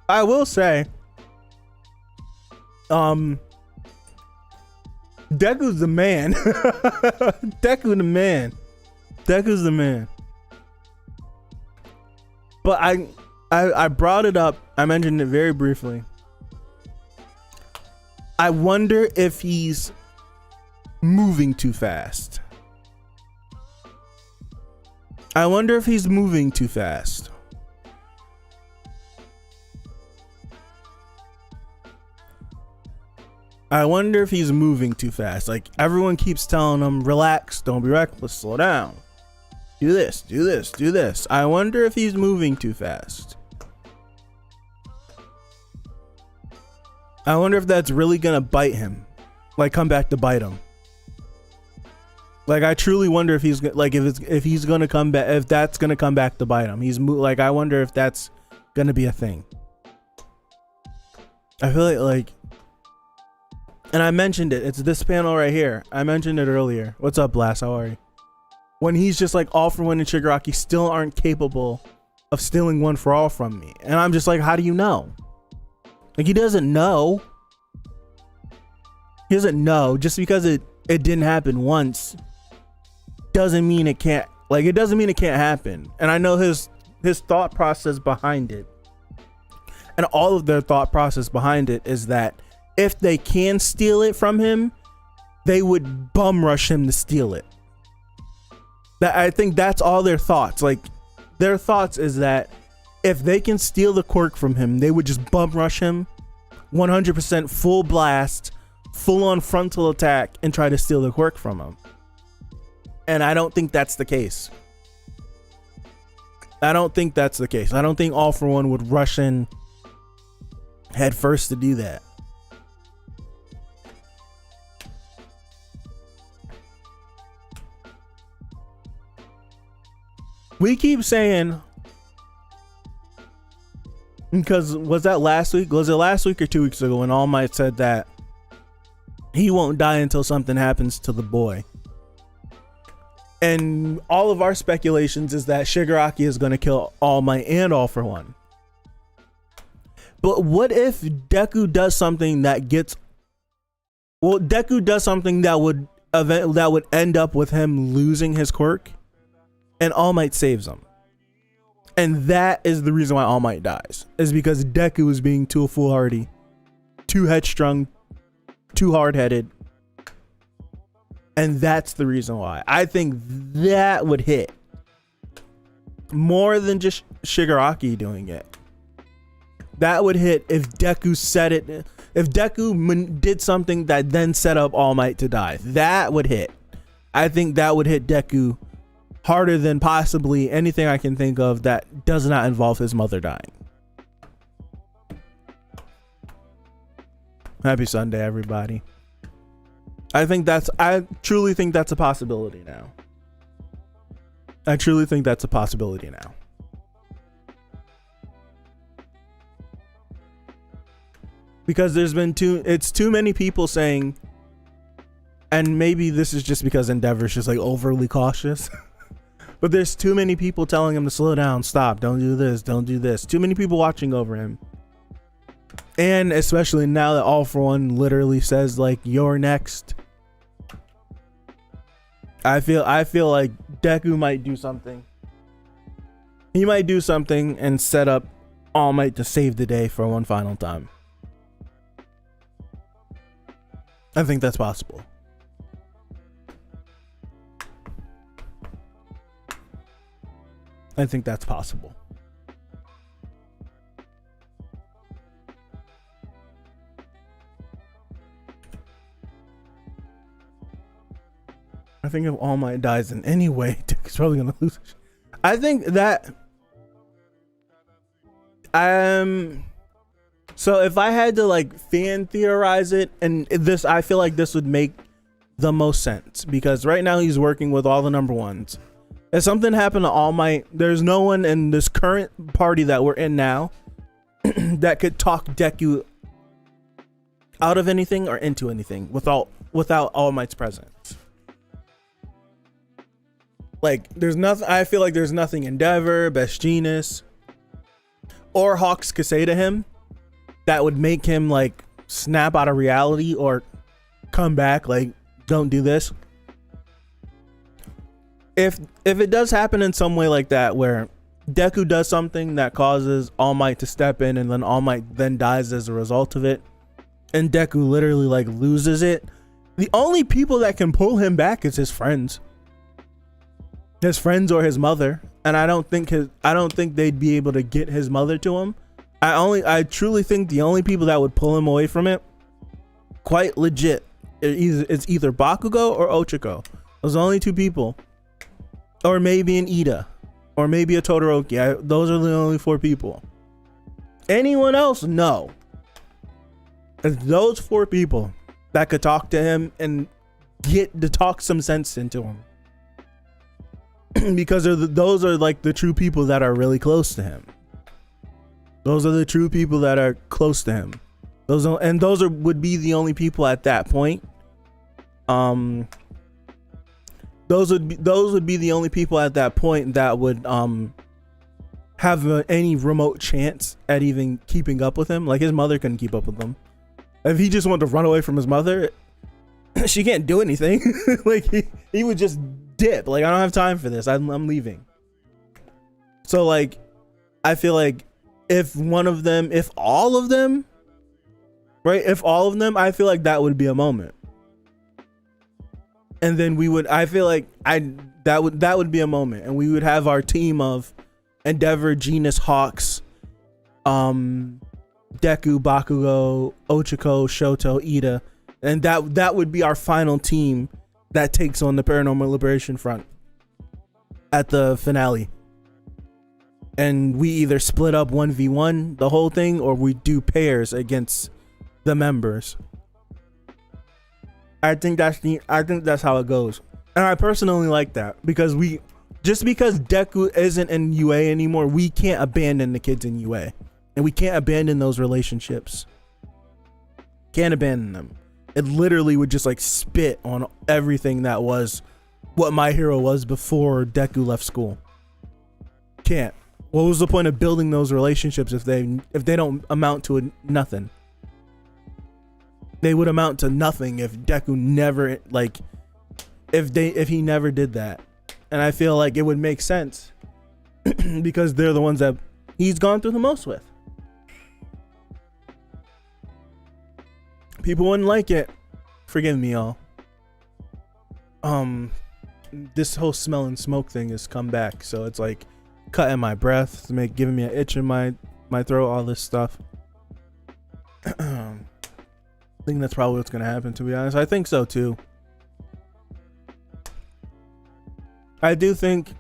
I will say, Deku's the man. Deku's the man. But I brought it up. I mentioned it very briefly. I wonder if he's moving too fast. I wonder if he's moving too fast. I wonder if he's moving too fast. Like, everyone keeps telling him, relax, don't be reckless, slow down. Do this, do this, do this. I wonder if he's moving too fast. I wonder if that's really gonna bite him. Like, come back to bite him. Like, I truly wonder if he's like, if he's gonna come back, if that's gonna come back to bite him. Like, I wonder if that's gonna be a thing. I feel like And I mentioned it. It's this panel right here. I mentioned it earlier. What's up, Blast? How are you? When he's just like, All for One and Shigaraki still aren't capable of stealing One for All from me. And I'm just like, how do you know? Like, he doesn't know. He doesn't know. Just because it didn't happen once doesn't mean it can't. Like, it doesn't mean it can't happen. And I know his thought process behind it. And all of their thought process behind it is that if they can steal it from him, they would bum rush him to steal it. That, I think that's all their thoughts. Like, their thoughts is that if they can steal the quirk from him, they would just bum rush him 100% full blast, full on frontal attack, and try to steal the quirk from him. And I don't think that's the case. I don't think that's the case. I don't think All for One would rush in head first to do that. We keep saying, because was that last week? Was it last week or 2 weeks ago when All Might said that he won't die until something happens to the boy? And all of our speculations is that Shigaraki is going to kill All Might and All for One. But what if Deku does something that gets... Well, Deku does something that would end up with him losing his quirk, and All Might saves him. And that is the reason why All Might dies. Is because Deku is being too foolhardy, too headstrong, too hard-headed. And that's the reason why. I think that would hit more than just Shigaraki doing it. That would hit if Deku said it. If Deku did something that then set up All Might to die. That would hit. I think that would hit Deku harder than possibly anything I can think of that does not involve his mother dying. Happy Sunday, everybody. I truly think that's a possibility now. I truly think that's a possibility now. Because there's been too many people saying, and maybe this is just because Endeavor's just like overly cautious, but there's too many people telling him to slow down, stop, don't do this, don't do this. Too many people watching over him. And especially now that All for One literally says like, you're next. I feel like Deku might do something. He might do something and set up All Might to save the day for one final time. I think that's possible. I think that's possible. I think if All Might dies in any way, Dick is probably gonna lose. I think that so if I had to like fan theorize it, and this, I feel like this would make the most sense because right now he's working with all the number ones. If something happened to All Might, there's no one in this current party that we're in now that could talk Deku out of anything or into anything without All Might's presence. Like, there's nothing. I feel like there's nothing Endeavor, Best Genius, or Hawks could say to him that would make him like snap out of reality or come back. Like, don't do this. If it does happen in some way like that, where Deku does something that causes All Might to step in, and then All Might then dies as a result of it, and Deku literally like loses it, the only people that can pull him back is his friends or his mother. And I don't think they'd be able to get his mother to him. I truly think the only people that would pull him away from it, quite legit, it's either Bakugo or Ochiko. Those are the only two people. Or maybe an Ida, or maybe a Todoroki. Those are the only four people. Anyone else? No. It's those four people that could talk to him and get to talk some sense into him. Because those are like the true people that are really close to him. Those are the true people that are close to him. Would be the only people at that point. Those would be the only people at that point that would have any remote chance at even keeping up with him. Like, his mother couldn't keep up with him. If he just wanted to run away from his mother, she can't do anything. Like, he would just dip. Like, I don't have time for this. I'm leaving. So, like, I feel like if all of them, I feel like that would be a moment. And then that would be a moment, and we would have our team of Endeavor, Genus, Hawks, Deku, Bakugo, Ochako, Shoto, Ida, and that would be our final team that takes on the Paranormal Liberation Front at the finale. And we either split up 1v1 the whole thing, or we do pairs against the members. I think that's how it goes. And I personally like that, because because Deku isn't in UA anymore, we can't abandon the kids in UA, and we can't abandon those relationships. Can't abandon them. It literally would just like spit on everything that was what My Hero was before Deku left school. Can't. What was the point of building those relationships if they don't amount to nothing? They would amount to nothing if Deku never, like, if he never did that. And I feel like it would make sense because they're the ones that he's gone through the most with. People wouldn't like it. Forgive me, y'all. This whole smell and smoke thing has come back, so it's like cutting my breath, giving me an itch in my throat, all this stuff. I think that's probably what's gonna happen, to be honest. I think so too. I do think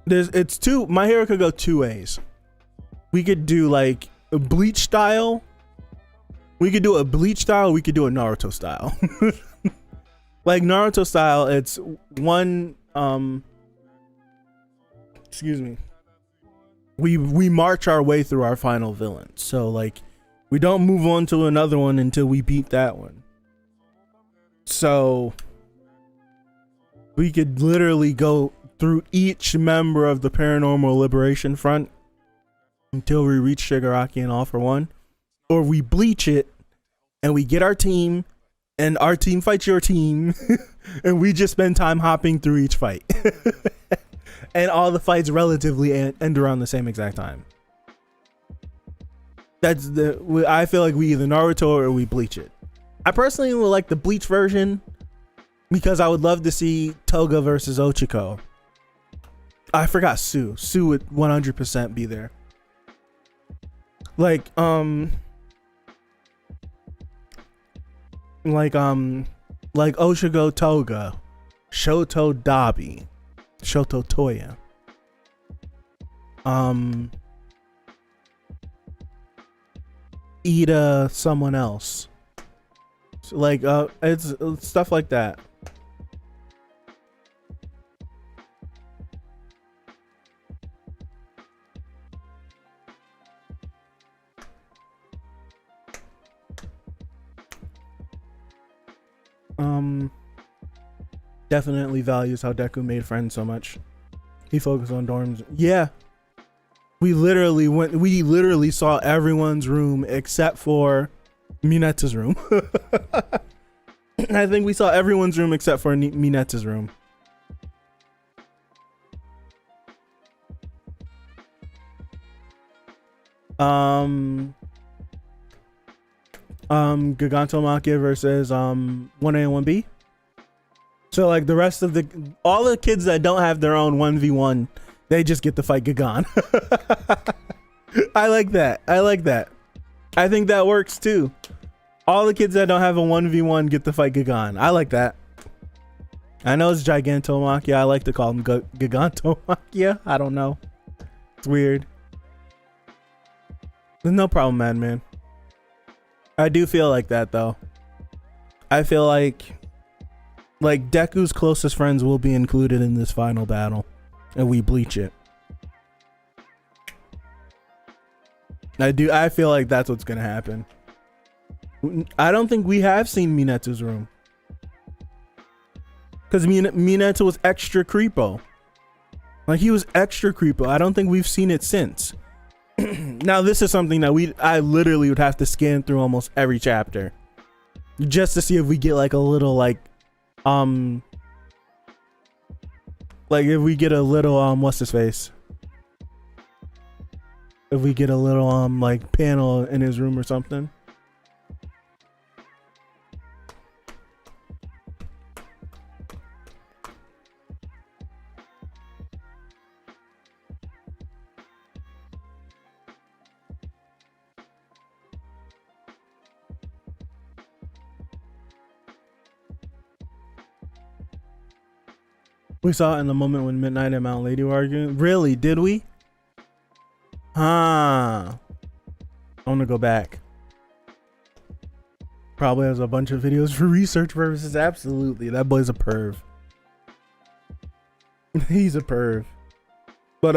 My Hero could go two ways. We could do like a Bleach style. We could do a Bleach style. We could do a Naruto style. Like Naruto style, it's one. Excuse me. We march our way through our final villain. So like, we don't move on to another one until we beat that one. So we could literally go through each member of the Paranormal Liberation Front until we reach Shigaraki and All for One. Or we bleach it and we get our team, and our team fights your team, and we just spend time hopping through each fight. And all the fights relatively end around the same exact time. I feel like we either Naruto or we bleach it. I personally would like the bleach version because I would love to see Toga versus Ochako. I forgot Sue. Sue would 100% be there. Like Ochako Toga, Shoto Dabi, Shoto Toya. Ida someone else. So like it's stuff like that. Definitely values how Deku made friends so much. He focused on dorms. Yeah. We literally saw everyone's room except for Minatta's room. I think we saw everyone's room except for Minatta's room. Gigantomachia versus 1A and 1B. So like the rest of all the kids that don't have their own 1v1, they just get to fight Gigan. I like that. I think that works too. All the kids that don't have a 1v1 get to fight Gigan. I like that. I know it's Gigantomachia. I like to call him Gigantomachia. I don't know. It's weird. There's no problem, man. I do feel like that though. I feel like Deku's closest friends will be included in this final battle, and we bleach it. I feel like that's what's gonna happen. I don't think we have seen Minetsu's room. Because Minetsu was extra creepo. Like, he was extra creepo. I don't think we've seen it since. Now, this is something that I literally would have to scan through almost every chapter. Just to see if we get like a little like if we get a little what's his face? If we get a little like panel in his room or something. We saw it in the moment when Midnight and Mount Lady were arguing. Really? Did we? Huh. I want to go back. Probably has a bunch of videos for research purposes. Absolutely. That boy's a perv. He's a perv. But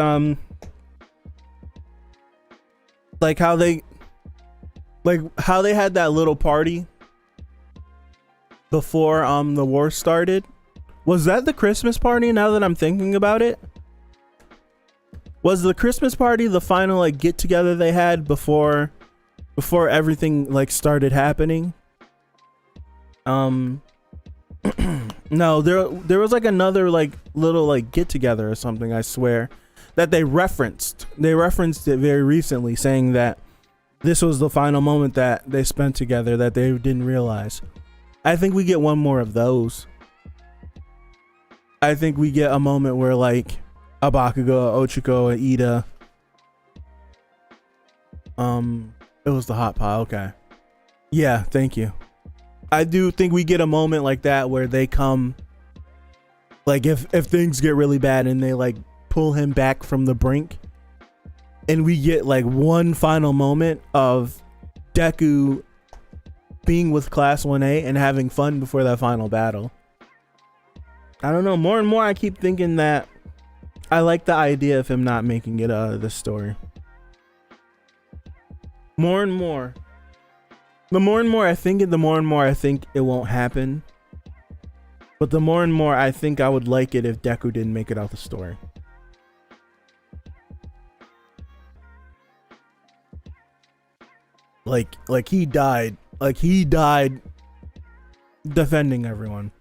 like how they had that little party before the war started. Was that the Christmas party, now that I'm thinking about it? Was the Christmas party the final like get together they had before everything like started happening? No, there was like another like little like get together or something, I swear, that they referenced. They referenced it very recently, saying that this was the final moment that they spent together that they didn't realize. I think we get one more of those. I think we get a moment where like Abakugo, Ochiko, and Ida. It was the hot pot. Okay. Yeah, thank you. I do think we get a moment like that where they come, like if things get really bad and they like pull him back from the brink, and we get like one final moment of Deku being with Class 1A and having fun before that final battle. I don't know. More and more, I keep thinking that I like the idea of him not making it out of this story. More and more. The more and more I think it, the more and more I think it won't happen. But the more and more I think I would like it if Deku didn't make it out the story. Like he died. Like he died defending everyone.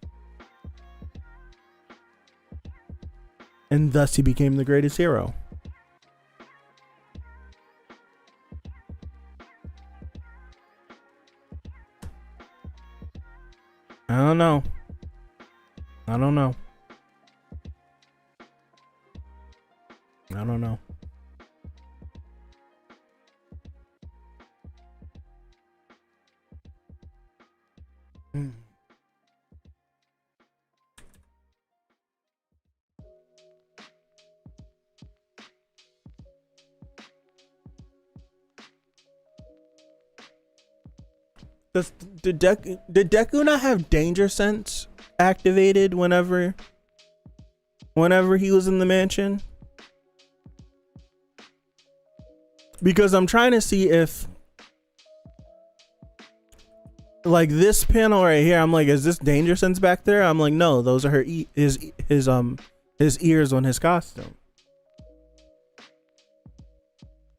And thus he became the greatest hero. I don't know. I don't know. I don't know. Did Deku not have danger sense activated whenever he was in the mansion? Because I'm trying to see if like this panel right here, I'm like, is this danger sense back there? I'm like, no, those are his ears on his costume.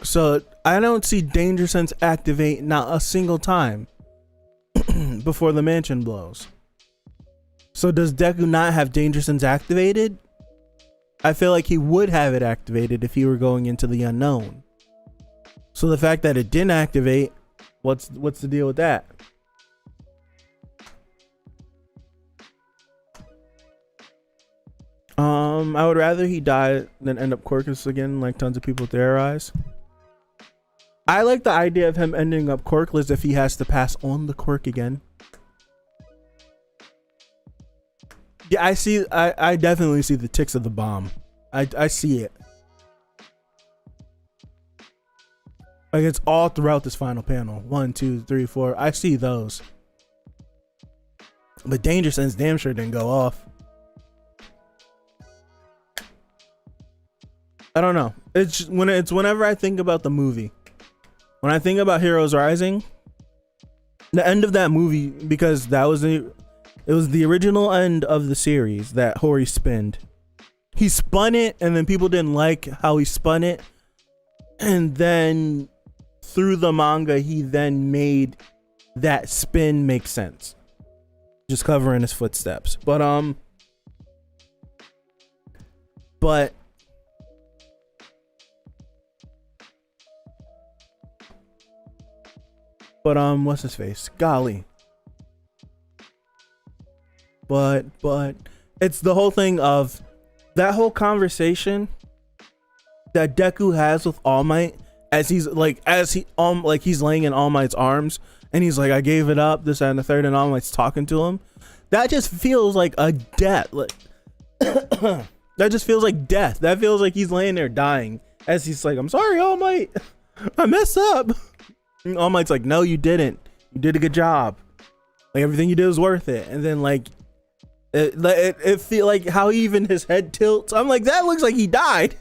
So I don't see danger sense activate not a single time before the mansion blows. So does Deku not have danger sense activated? I feel like he would have it activated if he were going into the unknown. So the fact that it didn't activate, what's the deal with that? I would rather he die than end up Quirkus again, like tons of people theorize. I like the idea of him ending up quirkless if he has to pass on the quirk again. Yeah, I definitely see the ticks of the bomb. I see it. Like it's all throughout this final panel. 1, 2, 3, 4. I see those. But danger sense damn sure didn't go off. I don't know. It's whenever I think about the movie. When I think about Heroes Rising, the end of that movie, because it was the original end of the series that Hori spinned. He spun it, and then people didn't like how he spun it, and then through the manga, he then made that spin make sense, just covering his footsteps. But what's his face? Golly. But it's the whole thing of that whole conversation that Deku has with All Might as he's laying in All Might's arms, and he's like, I gave it up, this, that, and the third, and All Might's talking to him. That just feels like a death. Like, that just feels like death. That feels like he's laying there dying as he's like, I'm sorry, All Might. I messed up. And All Might's like, no, you didn't. You did a good job. Like, everything you did was worth it. And then, like, it feel like how even his head tilts. I'm like, that looks like he died.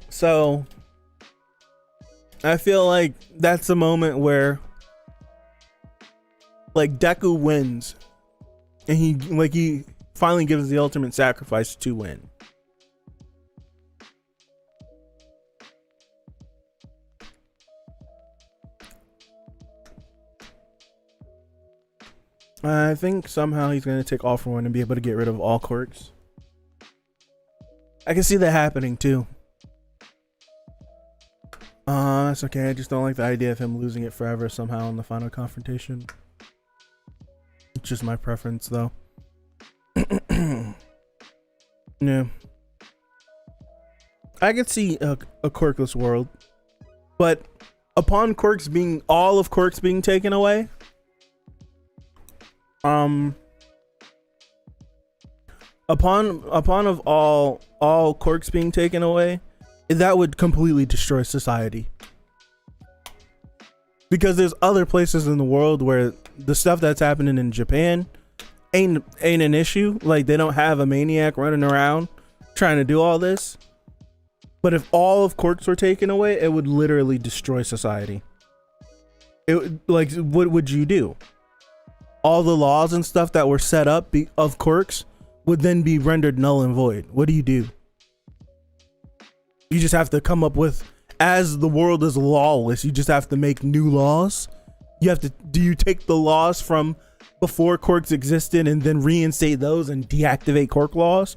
So I feel like that's the moment where, like, Deku wins, and he finally gives the ultimate sacrifice to win. I think somehow he's going to take All For One and be able to get rid of all quirks. I can see that happening too. It's okay. I just don't like the idea of him losing it forever somehow in the final confrontation. It's just my preference though. Yeah. I could see a quirkless world, but upon all of quirks being taken away, upon of all quirks being taken away, that would completely destroy society. Because there's other places in the world where the stuff that's happening in Japan ain't an issue. Like, they don't have a maniac running around trying to do all this. But if all of quirks were taken away, it would literally destroy society. Like, what would you do? All the laws and stuff that were set up of quirks would then be rendered null and void. What do? You just have to come up with, as the world is lawless, you just have to make new laws. Do you take the laws from before quirks existed and then reinstate those and deactivate quirk laws?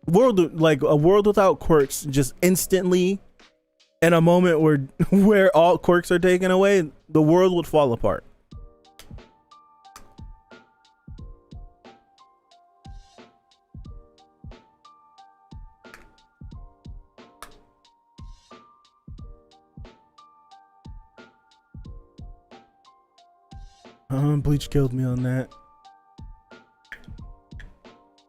A world without quirks, just instantly, in a moment where all quirks are taken away, the world would fall apart. Bleach killed me on that.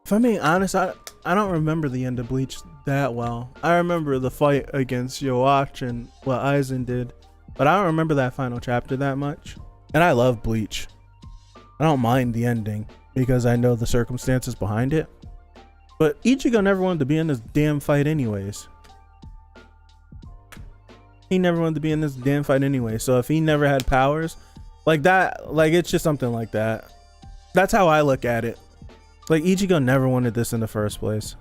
If I'm being honest, I don't remember the end of Bleach that well. I remember the fight against Yoach and what Aizen did, but I don't remember that final chapter that much. And I love Bleach. I don't mind the ending because I know the circumstances behind it. But Ichigo never wanted to be in this damn fight anyways. He never wanted to be in this damn fight anyway. So if he never had powers like that, like, it's just something like that. That's how I look at it. Like, Ichigo never wanted this in the first place.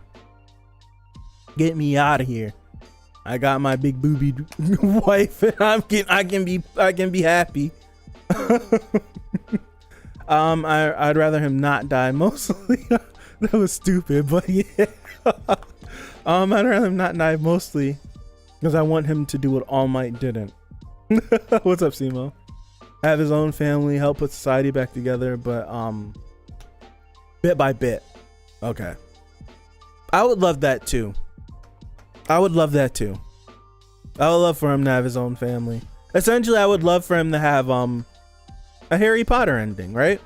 Get me out of here. I got my big booby wife, and I can be happy. I'd rather him not die mostly. That was stupid, but yeah. I'd rather him not die mostly because I want him to do what All Might didn't. What's up, Simo? Have his own family, help put society back together, but bit by bit. Okay. I would love that too. I would love for him to have his own family. Essentially, I would love for him to have a Harry Potter ending, right?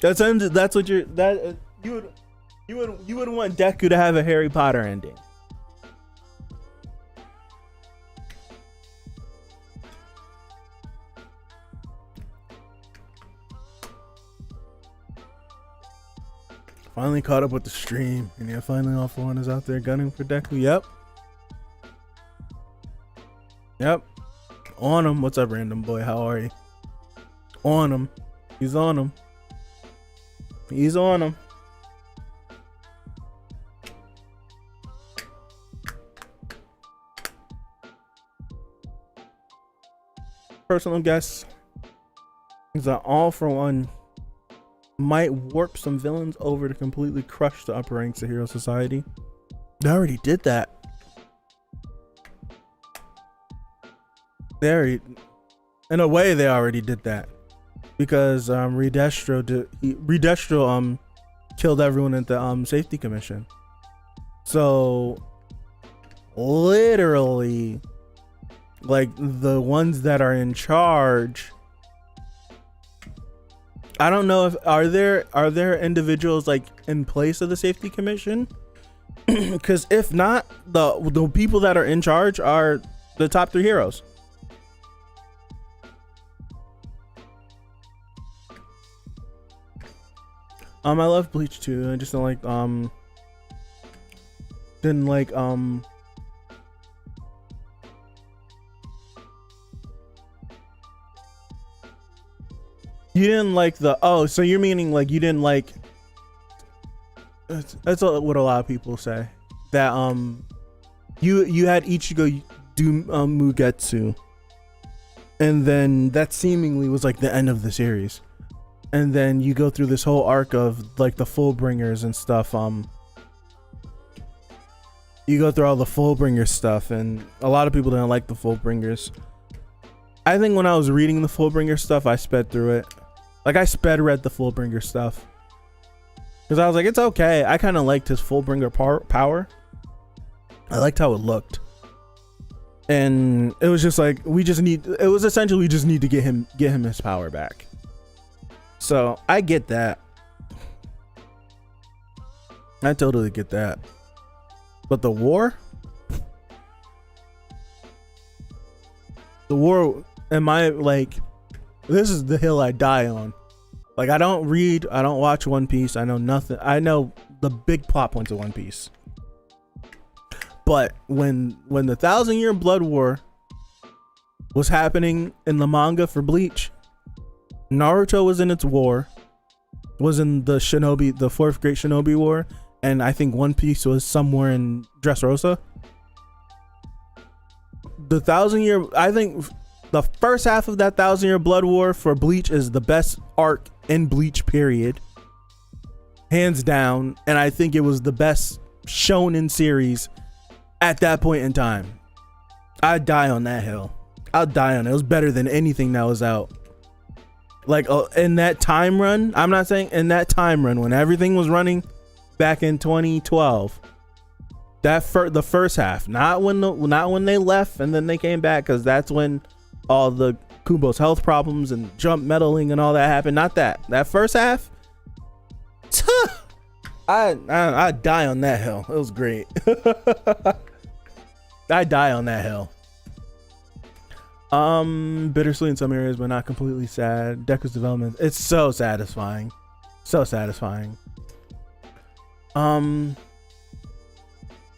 That's what you would want Deku to have a Harry Potter ending. Finally caught up with the stream, and yeah, finally All For One is out there gunning for Deku. Yep. Yep. On him. What's up, random boy? How are you? On him. He's on him. He's on him. Personal guess is that All for One might warp some villains over to completely crush the upper ranks of Hero Society. They already did that. In a way, they already did that because Redestro killed everyone at the safety commission. So literally, like, the ones that are in charge, I don't know if are there individuals like in place of the safety commission, because if not, the people that are in charge are the top 3 heroes. I love Bleach too. I just don't like you didn't like the so you're meaning like you didn't like, that's what a lot of people say, that you had Ichigo do Mugetsu, and then that seemingly was like the end of the series. And then you go through this whole arc of like the Fullbringers and stuff. You go through all the Fullbringer stuff, and a lot of people didn't like the Fullbringers. I think when I was reading the Fullbringer stuff, I sped through it. Like, I sped read the Fullbringer stuff because I was like, it's okay. I kind of liked his Fullbringer power. I liked how it looked, and it was just like we just need to get him his power back. So I get that. I totally get that. But the war, am I like, this is the hill I die on. Like, I don't watch One Piece. I know nothing. I know the big plot points of One Piece. But when the 1,000-Year Blood War was happening in the manga for Bleach, Naruto was in its war, was in the 4th Great Shinobi War, and I think One Piece was somewhere in Dressrosa. I think the first half of that 1,000-Year Blood War for Bleach is the best arc in Bleach, period. Hands down. And I think it was the best shonen series at that point in time. I'd die on that hill. I'd die on it. It was better than anything that was out. Like, in that time run, I'm not saying in that time run when everything was running back in 2012, the first half, not when they left and then they came back, because that's when all the Kubo's health problems and jump meddling and all that happened. Not that first half. I die on that hill. It was great. I die on that hill. Bittersweet in some areas, but not completely sad. Deku's development, it's so satisfying. So satisfying.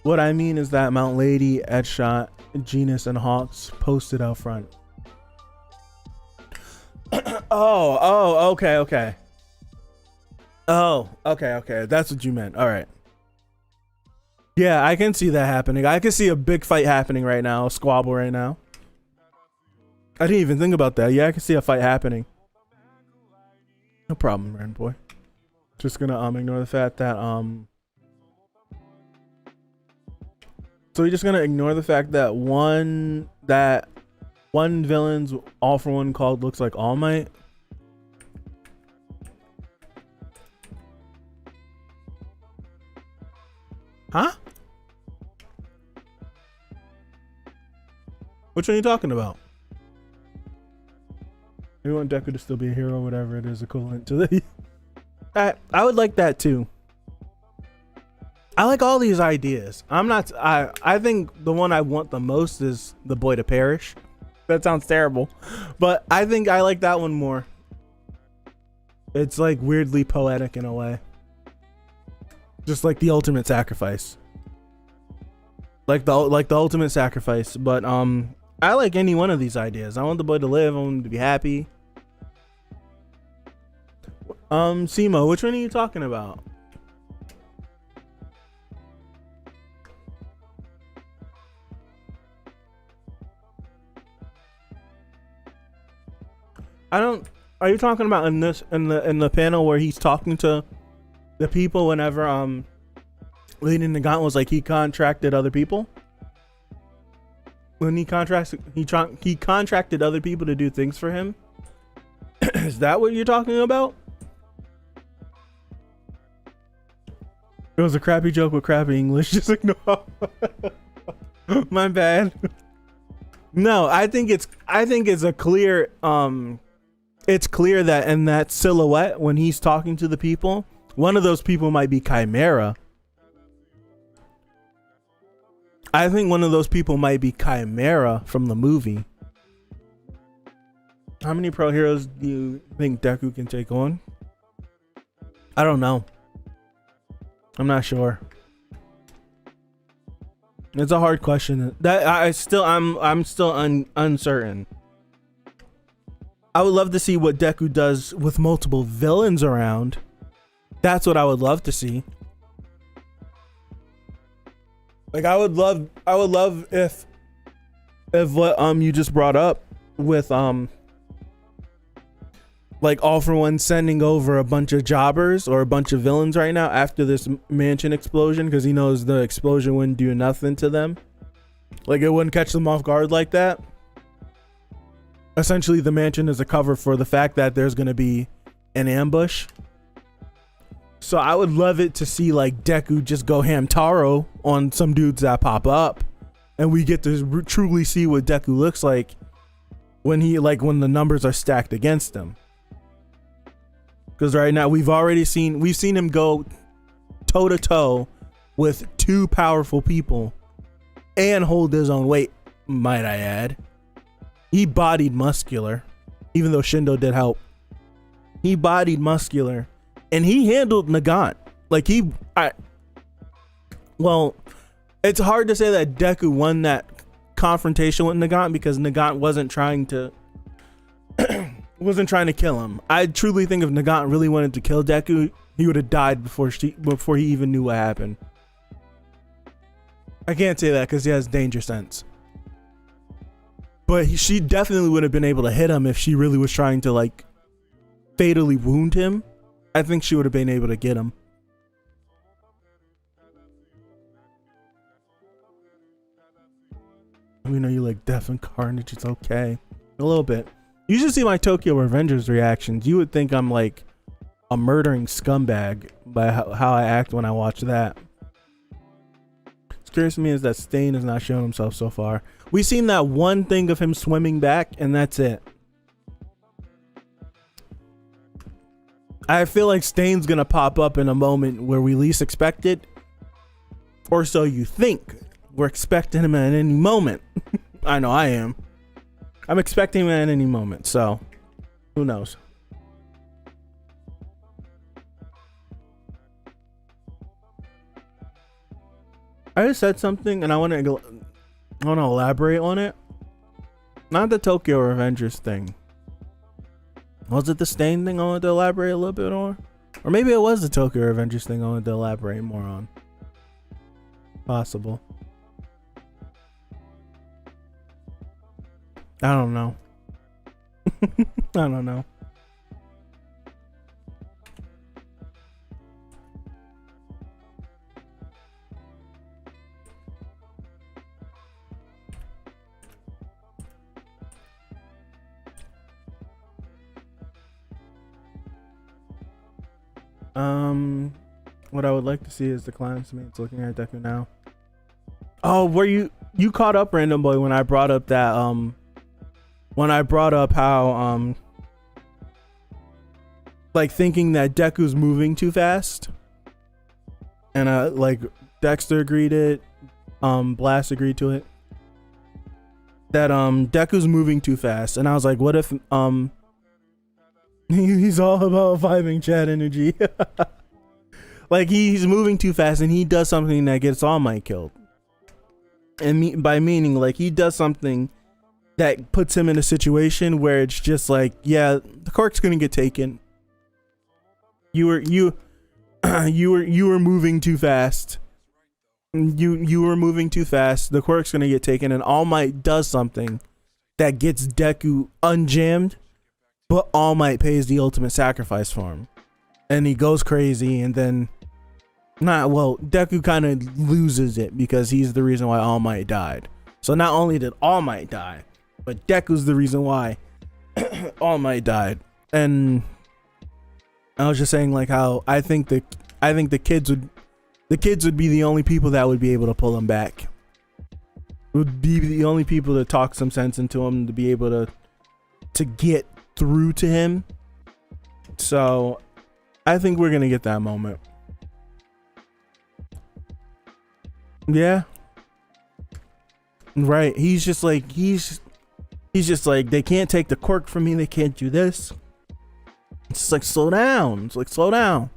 What I mean is that Mount Lady, Edshot, Genus, and Hawks posted out front. Okay. Oh, okay. That's what you meant. All right. Yeah, I can see that happening. I can see a big fight happening right now, a squabble right now. I didn't even think about that. Yeah, I can see a fight happening. No problem, Rand boy. Just gonna ignore the fact that so we're just gonna ignore the fact that one villain's All for One called looks like All Might. Huh? Which one are you talking about? We want Deku to still be a hero, whatever it is equivalent to the. I would like that too. I like all these ideas. I think the one I want the most is the boy to perish. That sounds terrible, but I think I like that one more. It's like weirdly poetic in a way. Just like the ultimate sacrifice. Like the ultimate sacrifice, but I like any one of these ideas. I want the boy to live. I want him to be happy. Simo, which one are you talking about? Are you talking about in the panel where he's talking to the people whenever Leading the Gaunt was like he contracted other people? When he contracted other people to do things for him? Is that what you're talking about? It was a crappy joke with crappy English. Just ignore. My bad. No, I think it's a clear it's clear that in that silhouette when he's talking to the people, one of those people might be Chimera. I think one of those people might be Chimera from the movie. How many pro heroes do you think Deku can take on? I don't know. I'm not sure. It's a hard question. That I'm still uncertain. I would love to see what Deku does with multiple villains around. That's what I would love to see. Like I would love if what you just brought up with like All For One sending over a bunch of jobbers or a bunch of villains right now after this mansion explosion, because he knows the explosion wouldn't do nothing to them. Like it wouldn't catch them off guard like that. Essentially, the mansion is a cover for the fact that there's going to be an ambush. So I would love it to see like Deku just go Hamtaro on some dudes that pop up, and we get to truly see what Deku looks like when the numbers are stacked against him. Because right now we've seen him go toe to toe with two powerful people and hold his own weight, might I add. He bodied Muscular, even though Shindo did help. He bodied Muscular, and he handled Nagant. It's hard to say that Deku won that confrontation with Nagant because Nagant wasn't trying to kill him. I truly think if Nagant really wanted to kill Deku, he would have died before he even knew what happened. I can't say that because he has danger sense. But she definitely would have been able to hit him if she really was trying to like fatally wound him. I think she would have been able to get him. We know you like Death and Carnage. It's okay. A little bit. You should see my Tokyo Revengers reactions. You would think I'm like a murdering scumbag by how I act when I watch that. What's curious to me is that Stain has not shown himself so far. We've seen that one thing of him swimming back, and that's it. I feel like Stain's gonna pop up in a moment where we least expect it, or so you think. We're expecting him at any moment. I know I am. I'm expecting him at any moment, so who knows? I just said something, and I want to elaborate on it. Not the Tokyo Revengers thing. Was it the Stain thing I wanted to elaborate a little bit on? Or maybe it was the Tokyo Revengers thing I wanted to elaborate more on. Possible. I don't know. I don't know. What I would like to see is the classmates looking at Deku now. Oh, were you caught up, Random Boy, when I brought up that how like thinking that Deku's moving too fast, and like Dexter agreed it, Blast agreed to it, that Deku's moving too fast, and I was like, what if he's all about vibing chat energy. Like he's moving too fast and he does something that gets All Might killed. And by meaning like he does something that puts him in a situation where it's just like, yeah, the cork's gonna get taken. You were you were moving too fast. You were moving too fast. The quirk's gonna get taken, and All Might does something that gets Deku unjammed, but All Might pays the ultimate sacrifice for him, and he goes crazy. And then, Deku kind of loses it because he's the reason why All Might died. So not only did All Might die, but Deku's the reason why All Might died. And I was just saying, like, how I think the kids would be the only people that would be able to pull him back. Would be the only people to talk some sense into him, to be able to get through to him. So I think we're gonna get that moment. Yeah. Right. He's just like, they can't take the quirk from me, they can't do this. It's just like, slow down. It's like, slow down.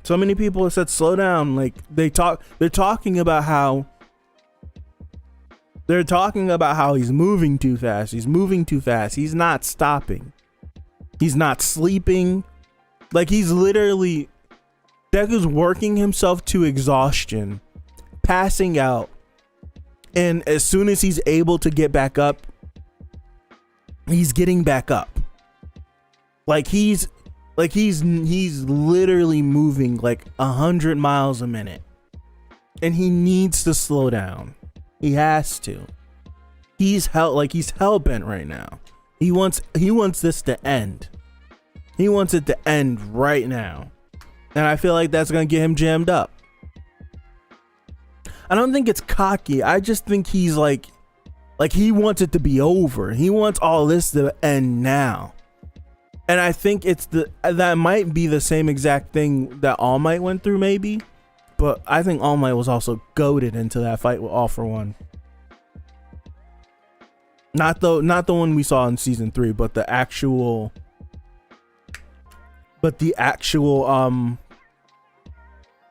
So many people have said slow down. Like, they're talking about how he's moving too fast. He's moving too fast. He's not stopping. He's not sleeping. Like, he's literally, Deku's working himself to exhaustion, passing out, and as soon as he's able to get back up, he's getting back up. He's literally moving like 100 miles a minute, and he needs to slow down. He has to. He's hell bent right now. He wants this to end. He wants it to end right now, and I feel like that's gonna get him jammed up. I don't think it's cocky. I just think he's like he wants it to be over. He wants all this to end now. And I think that might be the same exact thing that All Might went through, maybe. But I think All Might was also goaded into that fight with All For One. Not the one we saw in season 3, but the actual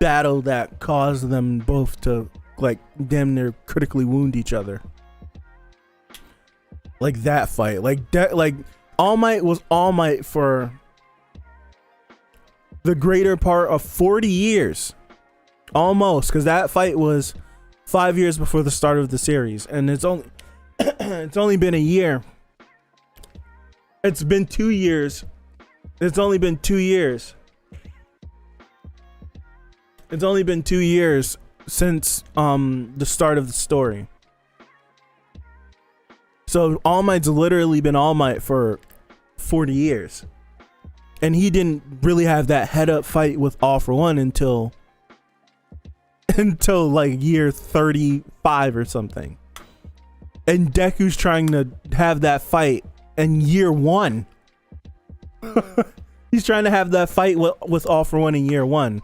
battle that caused them both to like damn near critically wound each other. Like that fight, like All Might was All Might for the greater part of 40 years. Almost, because that fight was 5 years before the start of the series, and it's only been a year. It's been 2 years. It's only been 2 years. It's only been 2 years since the start of the story. So All Might's literally been All Might for 40 years. And he didn't really have that head up fight with All For One until like year 35 or something. And Deku's trying to have that fight in year 1. He's trying to have that fight with All For One in year 1.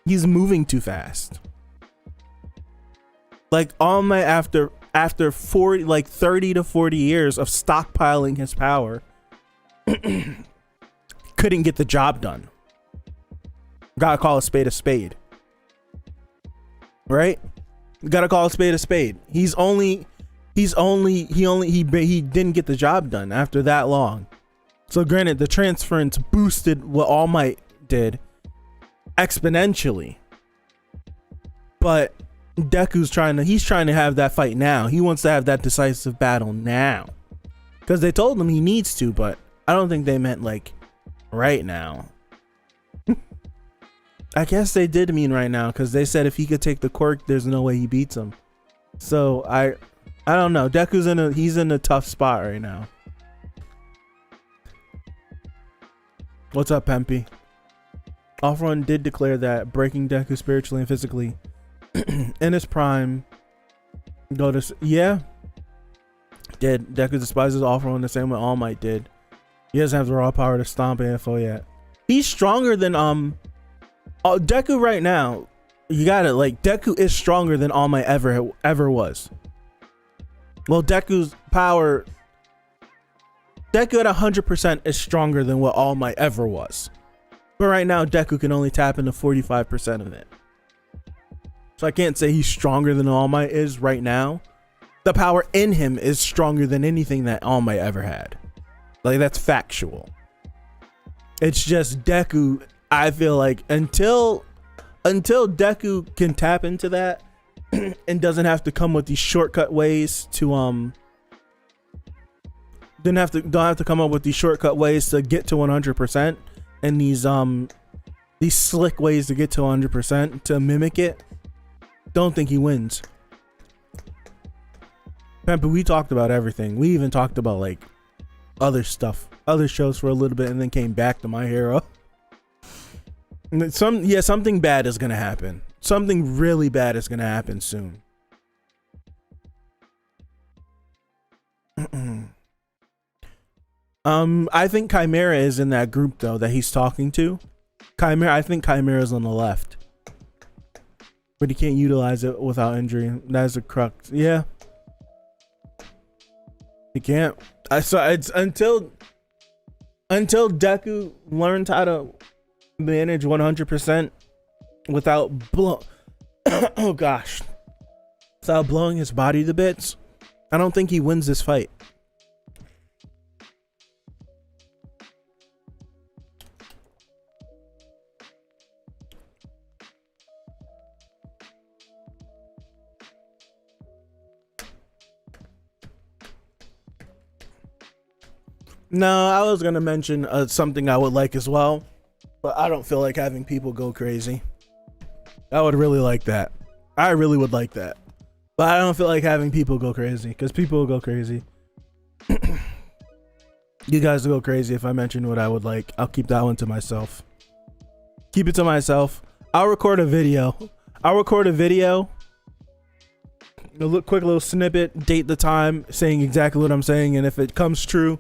He's moving too fast. Like All Might after 30 to 40 years of stockpiling his power couldn't get the job done. Gotta call a spade. Right? Gotta call a spade. He didn't get the job done after that long. So granted, the transference boosted what All Might did exponentially. But Deku's trying to have that fight now. He wants to have that decisive battle now. Because they told him he needs to, but I don't think they meant like right now. I guess they did mean right now, because they said if he could take the quirk, there's no way he beats him. So I don't know. Deku's in a tough spot right now. What's up, Pempy? All For One did declare that breaking Deku spiritually and physically in his prime did. Deku despises All For One the same way All Might did. He doesn't have the raw power to stomp AFO yet. He's stronger than Deku right now. You got it. Like, Deku is stronger than All Might ever was. Well, Deku's power, Deku at 100% is stronger than what All Might ever was. But right now, Deku can only tap into 45% of it. So I can't say he's stronger than All Might is right now. The power in him is stronger than anything that All Might ever had. Like, that's factual. It's just Deku, I feel like until Deku can tap into that and doesn't have to come with these shortcut ways to don't have to come up with these shortcut ways to get to 100% and these slick ways to get to 100% to mimic it. Don't think he wins. But we talked about everything. We even talked about like other stuff, other shows for a little bit, and then came back to My Hero. Something bad is gonna happen. Something really bad is gonna happen soon. I think Chimera is in that group though that he's talking to. I think Chimera's on the left, but he can't utilize it without injury. That's a crux. Yeah, he can't. It's until Deku learns how to manage 100% without oh gosh, without blowing his body to bits. I don't think he wins this fight. No, I was gonna mention something I would like as well, but I don't feel like having people go crazy. I would really like that. I really would like that, but I don't feel like having people go crazy because people will go crazy. You guys will go crazy if I mention what I would like. I'll keep that one to myself. Keep it to myself. I'll record a video. A quick little snippet, date the time, saying exactly what I'm saying, and if it comes true,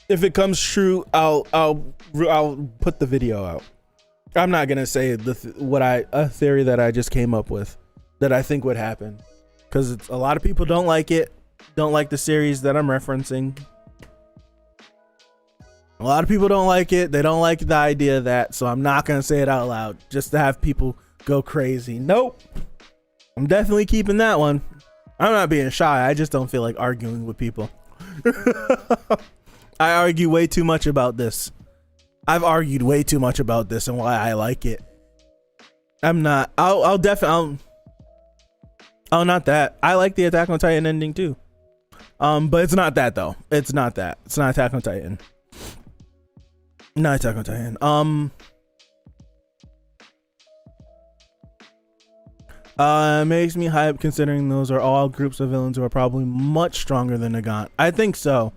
I'll put the video out. I'm not gonna say a theory that I just came up with that I think would happen, because a lot of people don't like it, don't like the series that I'm referencing. A lot of people don't like it. They don't like the idea of that, so I'm not gonna say it out loud just to have people go crazy. Nope, I'm definitely keeping that one. I'm not being shy. I just don't feel like arguing with people. I argue way too much about this. I've argued way too much about this and why I like it. I'm not. I'll definitely. Oh, not that. I like the Attack on Titan ending too. But it's not that though. It's not that. It's not Attack on Titan. Not Attack on Titan. Makes me hype considering those are all groups of villains who are probably much stronger than Nagant. I think so.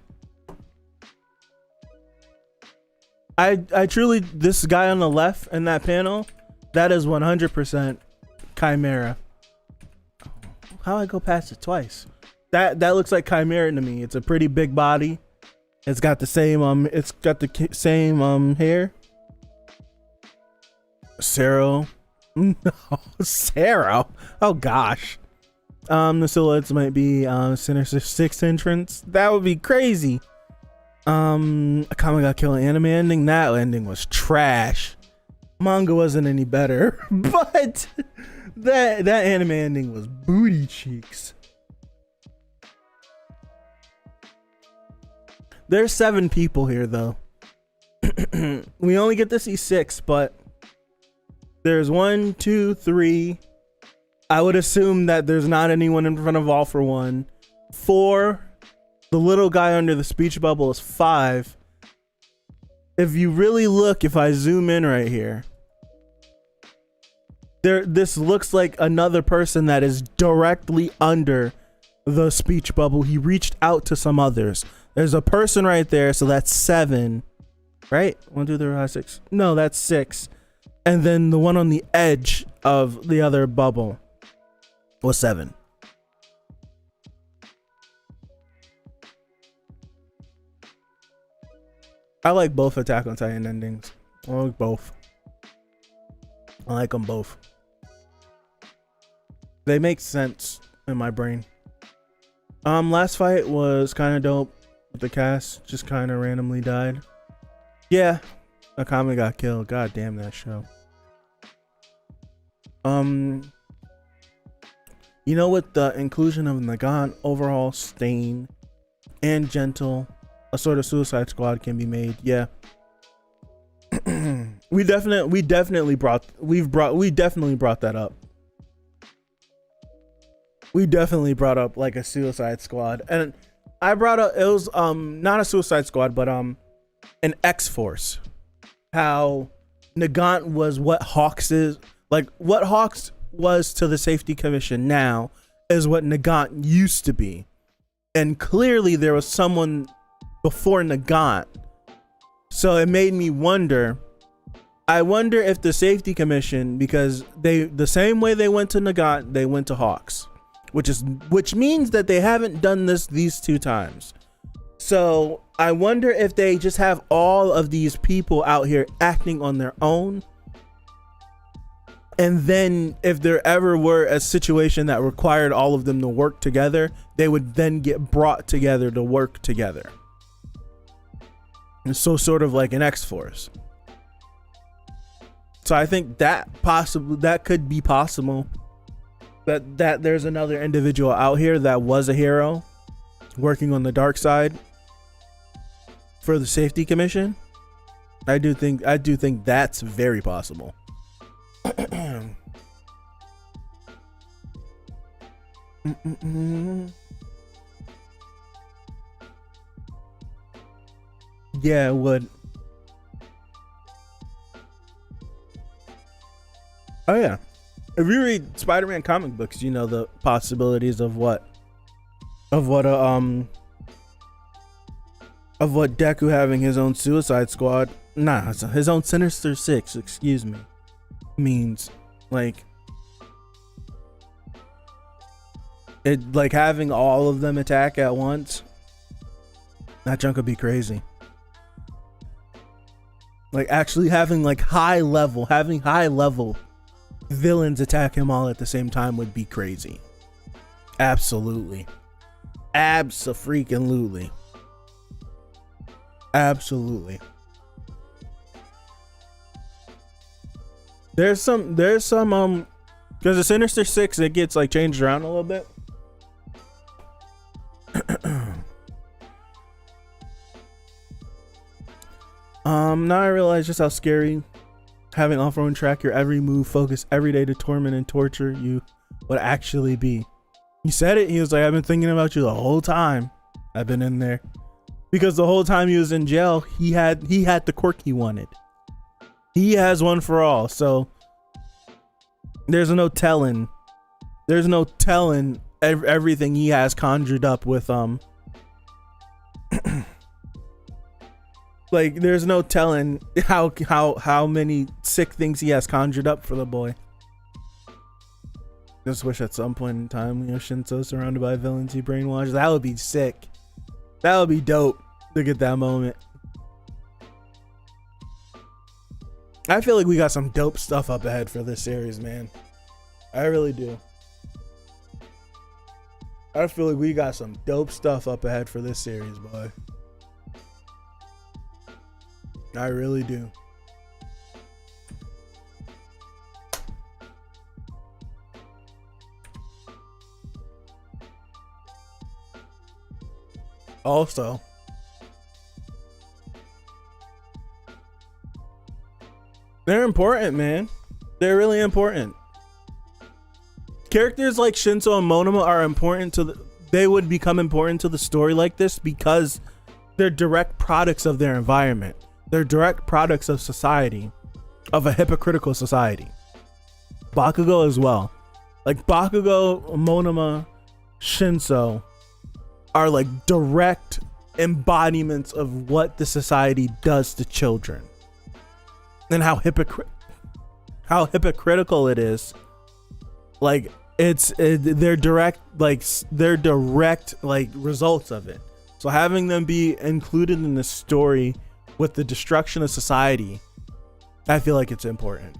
I truly, this guy on the left in that panel, that is 100% Chimera. How I go past it twice? That looks like Chimera to me. It's a pretty big body. It's got the same hair. Sero. No, Sero. Oh gosh. The silhouettes might be Sinister Six entrance. That would be crazy. Akame got killed anime ending. That ending was trash. Manga wasn't any better, but that anime ending was booty cheeks. There's 7 people here though. We only get to see 6, but there's 1, 2, 3. I would assume that there's not anyone in front of All For One. 4. The little guy under the speech bubble is 5. If you really look, if I zoom in right here, this looks like another person that is directly under the speech bubble. He reached out to some others. There's a person right there, so that's 7, right? 1, 2, 3, 4, 5, 6. No, that's 6. And then the one on the edge of the other bubble was 7. I like both Attack on Titan endings. I like both. I like them both. They make sense in my brain. Last fight was kind of dope. The cast just kind of randomly died. Yeah, Akame got killed. God damn that show. You know, with the inclusion of Nagant, Overhaul, Stain, and Gentle, a sort of Suicide Squad can be made. Yeah. we definitely brought that up. We definitely brought up like a Suicide Squad, and I brought up, it was not a Suicide Squad, but an X-Force. How Nagant was what Hawks is, like what Hawks was to the Safety Commission now is what Nagant used to be, and clearly there was someone before Nagant. So it made me wonder. I wonder if the Safety Commission, because they, the same way they went to Nagant, they went to Hawks, which means that they haven't done these two times. So I wonder if they just have all of these people out here acting on their own, and then if there ever were a situation that required all of them to work together, they would then get brought together to work together. And so sort of like an X-Force. So I think that could be possible. That there's another individual out here that was a hero working on the dark side for the Safety Commission. I do think that's very possible. Yeah, it would. Oh yeah. If you read Spider-Man comic books, you know the possibilities of what Deku having his own Suicide Squad, his own Sinister Six, excuse me, means. Like, it, like having all of them attack at once, that junk would be crazy. Like actually having high level villains attack him all at the same time would be crazy. Absolutely. Abso-freaking-lutely. Absolutely. There's some because the Sinister Six, it gets like changed around a little bit. Now I realize just how scary having off-road track your every move, focus every day to torment and torture you would actually be. He said it. He was like, I've been thinking about you the whole time I've been in there, because the whole time he was in jail, he had the quirk he wanted. He has one for all. So there's no telling everything he has conjured up with like there's no telling how many sick things he has conjured up for the boy. Just wish at some point in time, Shinso surrounded by villains he brainwashed. That would be sick. That would be dope to get that moment. I feel like we got some dope stuff up ahead for this series, man. I really do. I feel like we got some dope stuff up ahead for this series, boy. I really do. Also, they're important, man. They're really important. Characters like Shinso and Monoma are important they would become important to the story like this because they're direct products of their environment. They're direct products of society, of a hypocritical society. Bakugo as well. Like Bakugo, Monoma, Shinso are like direct embodiments of what the society does to children, and how hypocritical it is. Like they're direct results of it. So having them be included in the story with the destruction of society, I feel like it's important.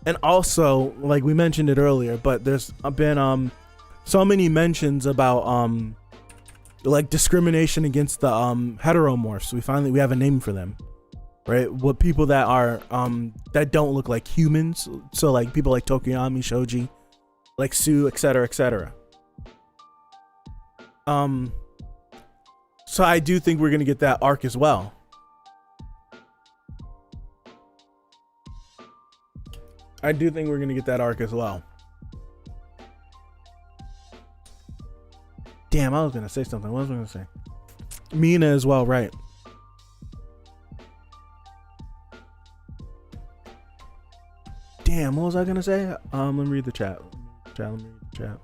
And also, like we mentioned it earlier, but there's been so many mentions about like discrimination against the heteromorphs. We have a name for them, right? What people that are that don't look like humans. So like people like Tokoyami, Shoji, like sue, etc., etc. So I do think we're gonna get that arc as well. I do think we're gonna get that arc as well. Damn, I was gonna say something. What was I gonna say? Mina as well, right? Damn, what was I gonna say? Let me read the chat. Let me read the chat.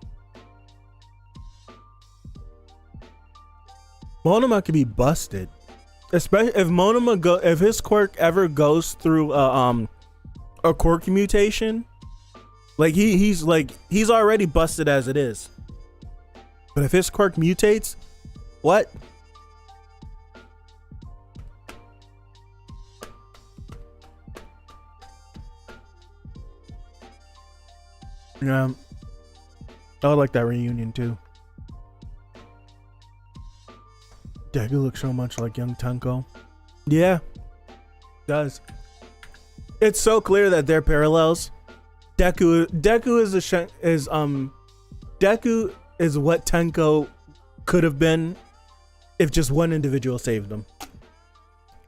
Monoma could be busted, especially if Monoma if his quirk ever goes through a quirk mutation. Like he's already busted as it is. But if his quirk mutates, what? Yeah, I would like that reunion too. Deku looks so much like young Tenko. Yeah, does. It's so clear that they're parallels. Deku is what Tenko could have been if just one individual saved him.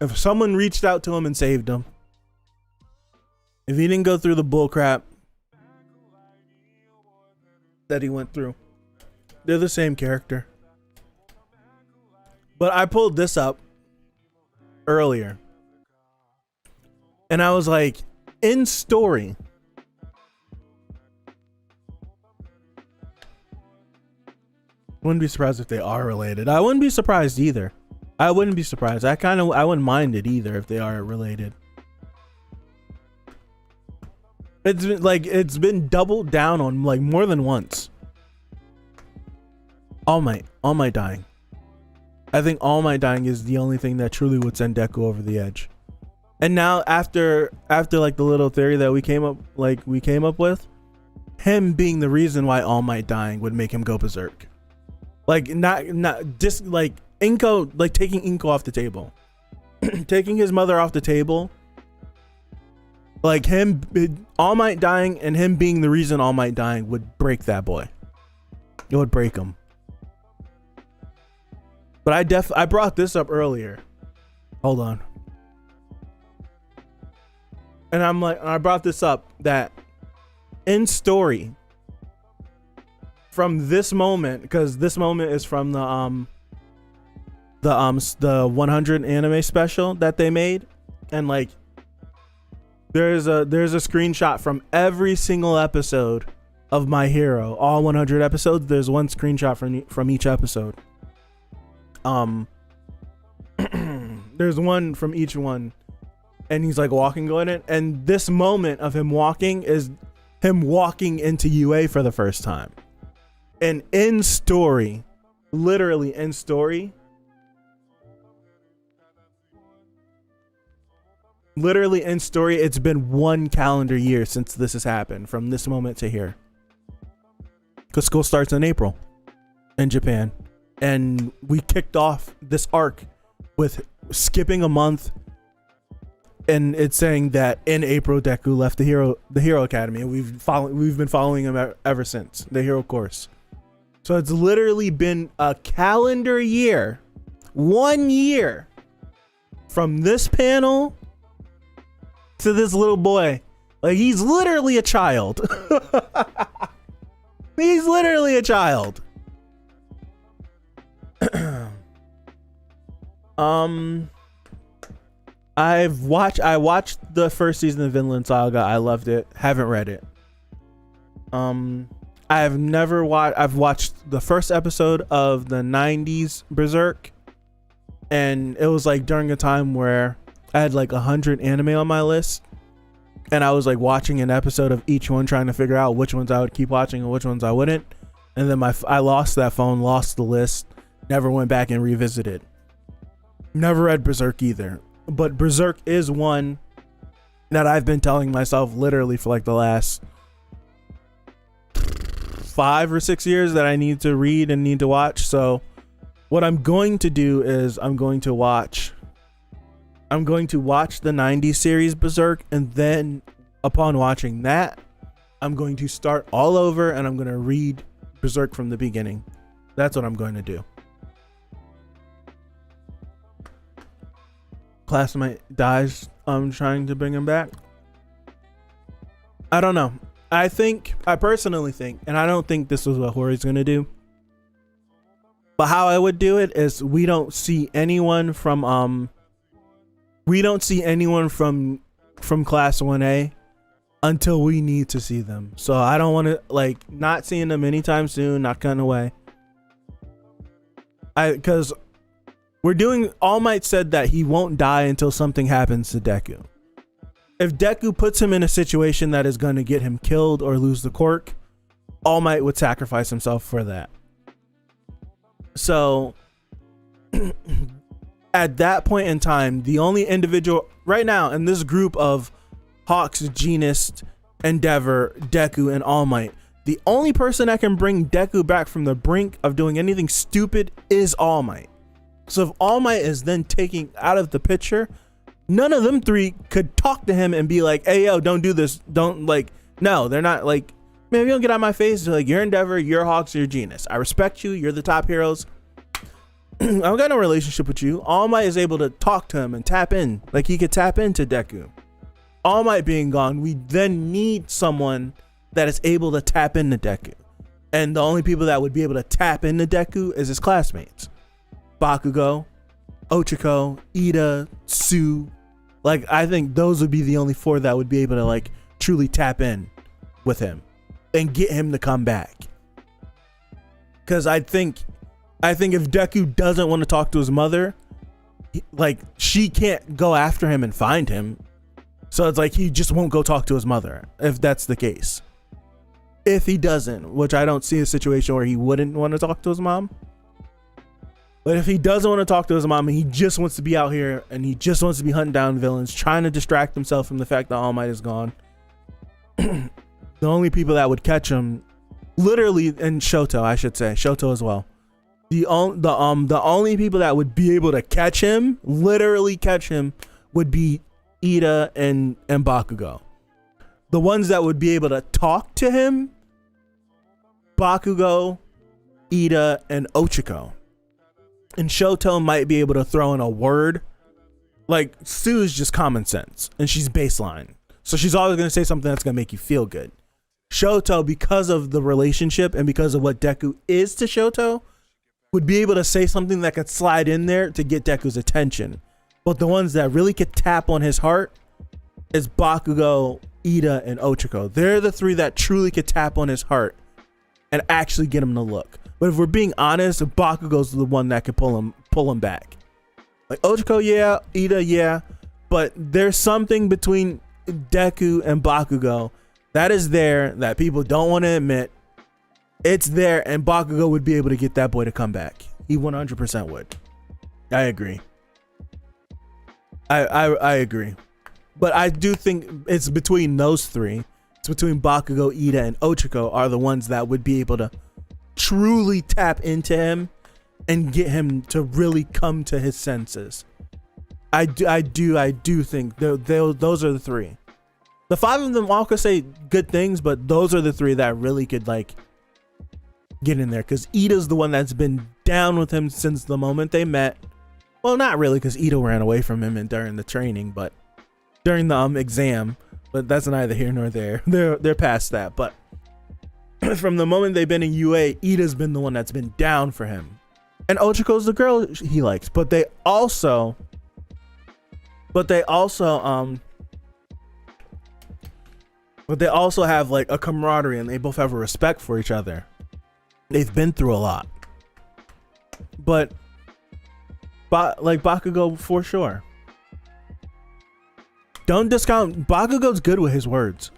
If someone reached out to him and saved him. If he didn't go through the bullcrap that he went through. They're the same character. But I pulled this up earlier. And I was like, in story. Wouldn't be surprised if they are related. I wouldn't be surprised either. I wouldn't be surprised. I wouldn't mind it either if they are related. It's been doubled down on like more than once. All Might dying. I think All Might dying is the only thing that truly would send Deku over the edge. And now after like the little theory that we came up with, him being the reason why All Might dying would make him go berserk. Like not just like Inko, like taking Inko off the table. Taking his mother off the table. Like him, All Might dying and him being the reason All Might dying would break that boy. It would break him. But I brought this up earlier. Hold on. And I brought this up that in story from this moment, because this moment is from the 100 anime special that they made, and like there's a screenshot from every single episode of My Hero, all 100 episodes. There's one screenshot from each episode. There's one from each one, and he's like going in, and this moment of him walking is him walking into UA for the first time. And in story, literally in story, it's been 1 calendar year since this has happened, from this moment to here. Because school starts in April in Japan. And we kicked off this arc with skipping a month. And it's saying that in April, Deku left the Hero Academy. And we've been following him ever since, the Hero course. So it's literally been a calendar year, 1 year, from this panel to this little boy. Like, he's literally a child. He's literally a child. I watched the first season of Vinland Saga. I loved it. Haven't read it. I've watched the first episode of the 90s Berserk, and it was like during a time where I had like 100 anime on my list, and I was like watching an episode of each one, trying to figure out which ones I would keep watching and which ones I wouldn't. And then I lost that phone, lost the list, never went back and revisited. Never read Berserk either, but Berserk is one that I've been telling myself literally for like the last 5 or 6 years that I need to read and need to watch. So what I'm going to do is I'm going to watch the 90s series Berserk, and then upon watching that, I'm going to start all over and I'm going to read Berserk from the beginning. That's what I'm going to do. Classmate dies. I'm trying to bring him back. I don't know. I personally think, and I don't think this is what Hori's going to do, but how I would do it is we don't see anyone from class 1A until we need to see them. So I don't want to, like, not seeing them anytime soon, not cutting away. Because we're doing, All Might said that he won't die until something happens to Deku. If Deku puts him in a situation that is going to get him killed or lose the quirk, All Might would sacrifice himself for that. So at that point in time, the only individual right now in this group of Hawks, Genist, Endeavor, Deku, and All Might, the only person that can bring Deku back from the brink of doing anything stupid is All Might. So if All Might is then taken out of the picture, none of them three could talk to him and be like, hey, yo, don't do this. Don't, like, no, they're not like, man, if you don't get out of my face, they're like, you're Endeavor, you're Hawks, you're Genist. I respect you. You're the top heroes. I've got no relationship with you. All Might is able to talk to him and tap in. Like, he could tap into Deku. All Might being gone, we then need someone that is able to tap into Deku. And the only people that would be able to tap into Deku is his classmates. Bakugo, Ochako, Ida, Tsu. Like, I think those would be the only four that would be able to, like, truly tap in with him and get him to come back. Because I think if Deku doesn't want to talk to his mother, like, she can't go after him and find him. So it's like he just won't go talk to his mother if that's the case. If he doesn't, which I don't see a situation where he wouldn't want to talk to his mom. But if he doesn't want to talk to his mom and he just wants to be out here and he just wants to be hunting down villains, trying to distract himself from the fact that All Might is gone, the only people that would catch him, literally, and Shoto, I should say, Shoto as well. The only people that would be able to catch him, literally catch him, would be Ida and Bakugo. The ones that would be able to talk to him, Bakugo, Ida, and Ochako. And Shoto might be able to throw in a word. Like, Sue's just common sense, and she's baseline. So she's always going to say something that's going to make you feel good. Shoto, because of the relationship and because of what Deku is to Shoto, would be able to say something that could slide in there to get Deku's attention. But the ones that really could tap on his heart is Bakugo, Ida, and Ochako. They're the three that truly could tap on his heart and actually get him to look. But if we're being honest, Bakugo's the one that could pull him back. Like, Ochako, yeah, Ida, yeah, but there's something between Deku and Bakugo that is there that people don't want to admit. It's there, and Bakugo would be able to get that boy to come back. He 100% would. I agree. I agree. But I do think it's between those three. It's between Bakugo, Ida, and Ochako are the ones that would be able to truly tap into him and get him to really come to his senses. I do think those are the three. The five of them all could say good things, but those are the three that really could, like, get in there. Because Ida's the one that's been down with him since the moment they met. Well, not really, because Ida ran away from him during the training, but during the exam. But that's neither here nor there. They're past that. But from the moment they've been in UA, Ida's been the one that's been down for him. And Ochako's the girl he likes. But they also have, like, a camaraderie, and they both have a respect for each other. They've been through a lot. But like Bakugo, for sure. Don't discount Bakugo's good with his words.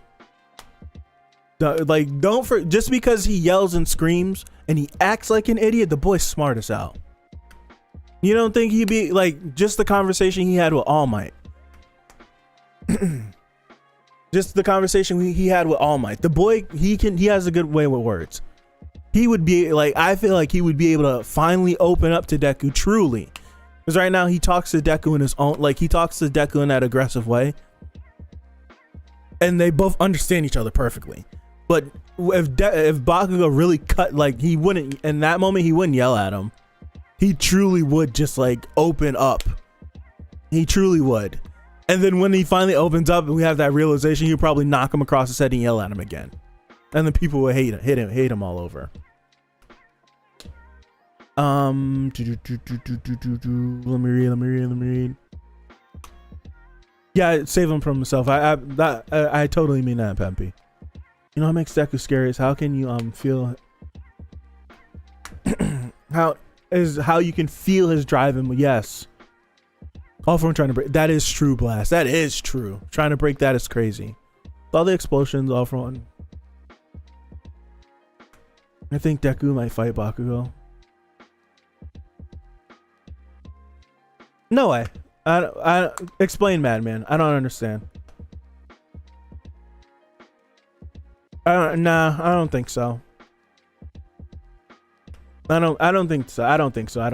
Just because he yells and screams and he acts like an idiot, the boy's smart as hell. You don't think he'd be like, just the conversation he had with All Might. Just the conversation he had with All Might. The boy, he has a good way with words. He would be like, I feel like he would be able to finally open up to Deku truly. Because right now he talks to Deku in his own, like, he talks to Deku in that aggressive way. And they both understand each other perfectly. But if Bakugo really cut, like, he wouldn't, in that moment, he wouldn't yell at him. He truly would just, like, open up. He truly would. And then when he finally opens up and we have that realization, he'll probably knock him across the head and yell at him again. And then people will hate him all over. Let me read. Yeah, save him from himself. I totally mean that, Pempy. You know what makes Deku scary is how can you feel how you can feel his drive and yes. All for him trying to break. That is true, Blast. That is true. Trying to break that is crazy. All the explosions, all for one. I think Deku might fight Bakugo. No way. I explain, Madman. I don't understand. Nah, I don't think so. I don't think so. I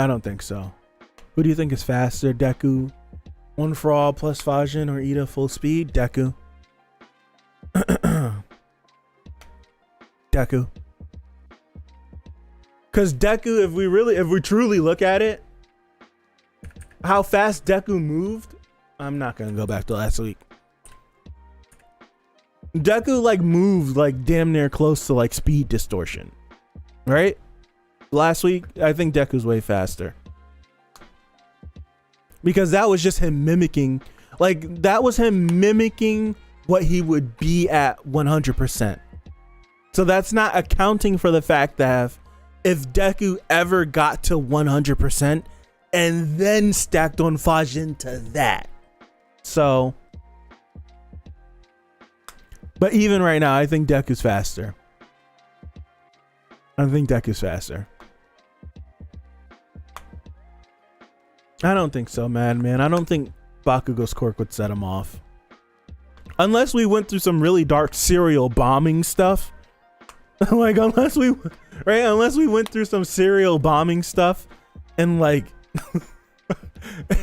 don't think so. Who do you think is faster, Deku? One for all plus Fajin or Ida full speed? Deku. Deku. Because Deku, if we truly look at it, how fast Deku moved, I'm not gonna go back to last week. Deku like moved like damn near close to like speed distortion, right? Last week, I think Deku's way faster. Because that was just him mimicking, what he would be at 100%. So that's not accounting for the fact that if Deku ever got to 100% and then stacked on Fajin to that. So, but even right now, I think Deku's faster. I don't think so, man. I don't think Bakugo's quirk would set him off. Unless we went through some really dark serial bombing stuff. Like, unless we went through some serial bombing stuff and like,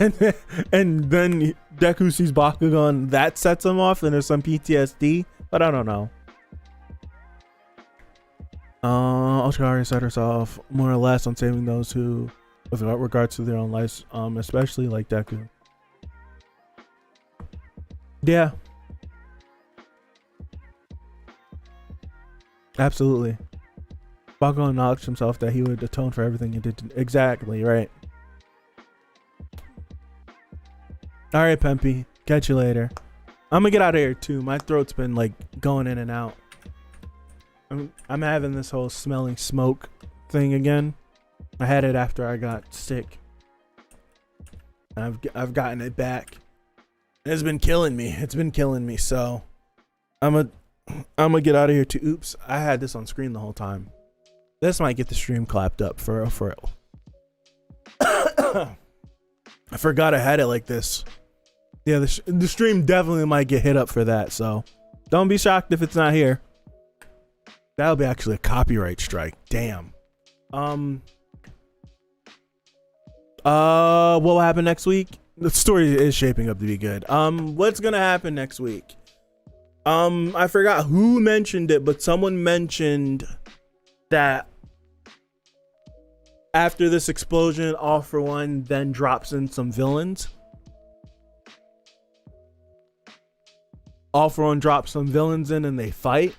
and then Deku sees Bakugo and that sets him off and there's some PTSD, but I don't know. Oshikari set herself more or less on saving those who, with regards to their own lives, especially like Deku. Yeah. Absolutely. Bakugo acknowledged himself that he would atone for everything he did. Exactly, right. Alright, Pempy. Catch you later. I'm gonna get out of here too. My throat's been like going in and out. I'm having this whole smelling smoke thing again. I had it after I got sick. I've gotten it back. It's been killing me. So I'm gonna get out of here too. Oops, I had this on screen the whole time. This might get the stream clapped up for real. I forgot I had it like this. Yeah, the stream definitely might get hit up for that. So don't be shocked if it's not here. That'll be actually a copyright strike. Damn. What will happen next week? The story is shaping up to be good. What's gonna happen next week? I forgot who mentioned it, but someone mentioned that after this explosion, All For One then drops in some villains. All For One drops some villains in and they fight.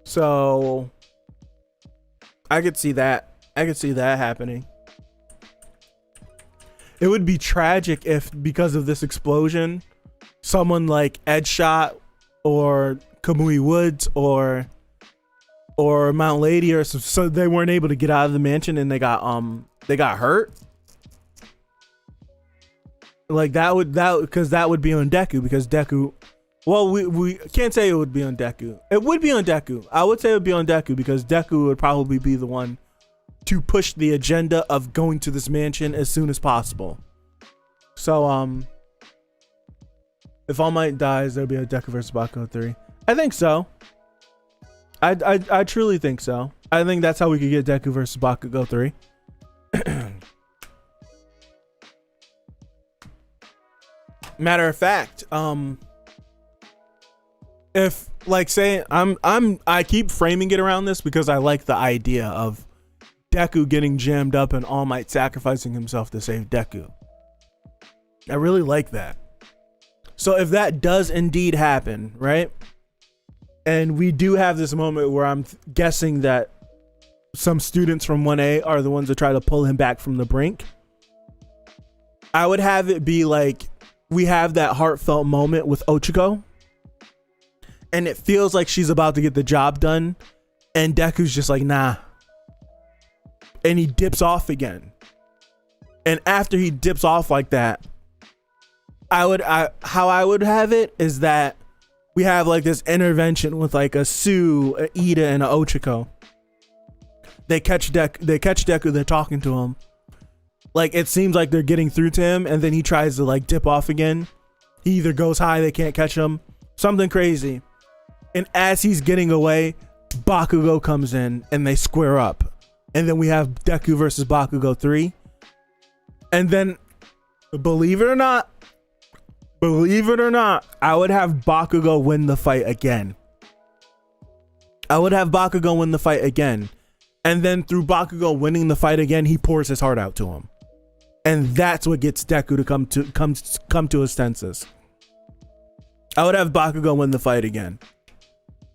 So I could see that. Happening. It would be tragic if, because of this explosion, someone like Edshot or Kamui Woods or Mount Lady or so they weren't able to get out of the mansion and they got hurt. Like that would be on Deku, because Deku, well, we can't say it would be on Deku. It would be on Deku. I would say it would be on Deku because Deku would probably be the one to push the agenda of going to this mansion as soon as possible. So if All Might dies, there'll be a Deku versus Bakugo 3. I think so. I truly think so. I think that's how we could get Deku versus Bakugo 3. Matter of fact, if like say I keep framing it around this because I like the idea of Deku getting jammed up and All Might sacrificing himself to save Deku. I really like that. So if that does indeed happen, right? And we do have this moment where I'm guessing that some students from 1A are the ones that try to pull him back from the brink. I would have it be like we have that heartfelt moment with Ochiko, and it feels like she's about to get the job done, and Deku's just like, nah. And he dips off again. And after he dips off like that, how I would have it is that we have like this intervention with like a Sue, a Ida, and a Ochiko. They catch Deku, they're talking to him. Like it seems like they're getting through to him, and then he tries to like dip off again. He either goes high, they can't catch him. Something crazy. And as he's getting away, Bakugo comes in and they square up. And then we have Deku versus Bakugo 3. And then, believe it or not, I would have Bakugo win the fight again. And then through Bakugo winning the fight again, he pours his heart out to him. And that's what gets Deku to come to his senses. I would have Bakugo win the fight again.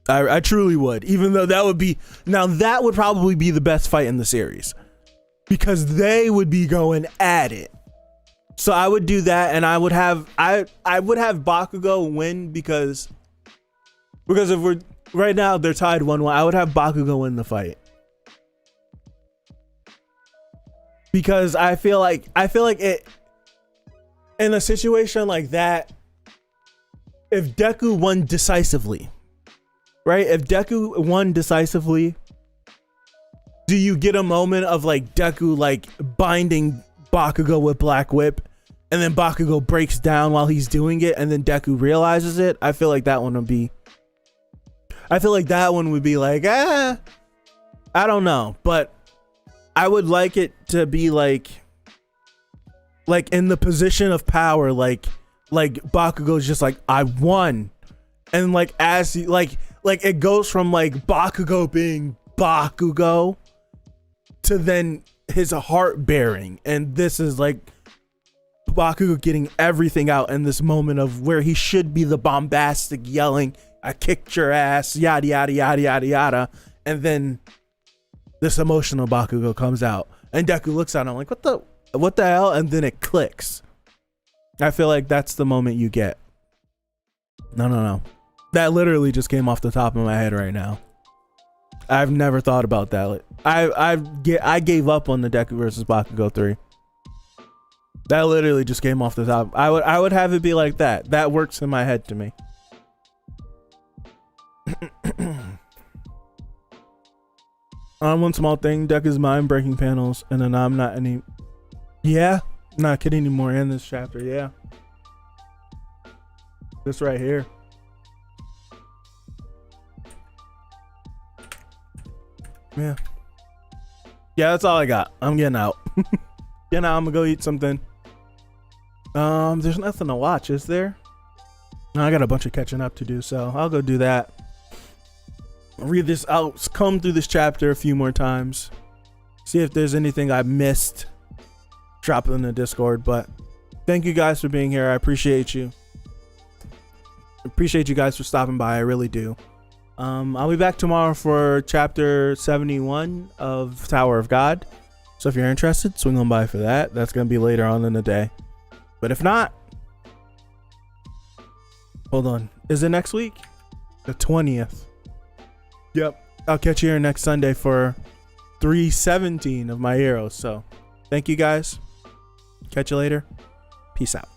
I truly would, even though that would probably be the best fight in the series because they would be going at it. So I would do that, and I would have Bakugo win because if we're right now they're tied 1-1. I would have Bakugo win the fight because I feel like it in a situation like that. If Deku won decisively. Right? If Deku won decisively, do you get a moment of like Deku like binding Bakugo with Black Whip and then Bakugo breaks down while he's doing it and then Deku realizes it? I feel like that one would be like, I don't know, but I would like it to be like in the position of power, like Bakugo's just like, I won. And like as he like it goes from like Bakugo being Bakugo to then his heart bearing, and this is like Bakugo getting everything out in this moment of where he should be the bombastic yelling, I kicked your ass, yada yada yada yada yada, and then this emotional Bakugo comes out and Deku looks at him like, what the hell? And then it clicks. I feel like that's the moment you get. No. That literally just came off the top of my head right now. I've never thought about that. I gave up on the Deku versus Bakugo 3. That literally just came off the top. I would have it be like that. That works in my head to me. One small thing, Deku's mind breaking panels, and then I'm not any. Yeah, not kidding anymore in this chapter. Yeah, this right here. Yeah, that's all I got. I'm getting out. I'm gonna go eat something. There's nothing to watch, is there? No, I got a bunch of catching up to do, so I'll go do that. Read this out, comb through this chapter a few more times, see if there's anything I missed. Drop it in the Discord. But thank you guys for being here. I appreciate you. Appreciate you guys for stopping by. I really do. I'll be back tomorrow for chapter 71 of Tower of God. So if you're interested, swing on by for that. That's going to be later on in the day. But if not, hold on. Is it next week? The 20th. Yep. I'll catch you here next Sunday for 317 of my heroes. So thank you guys. Catch you later. Peace out.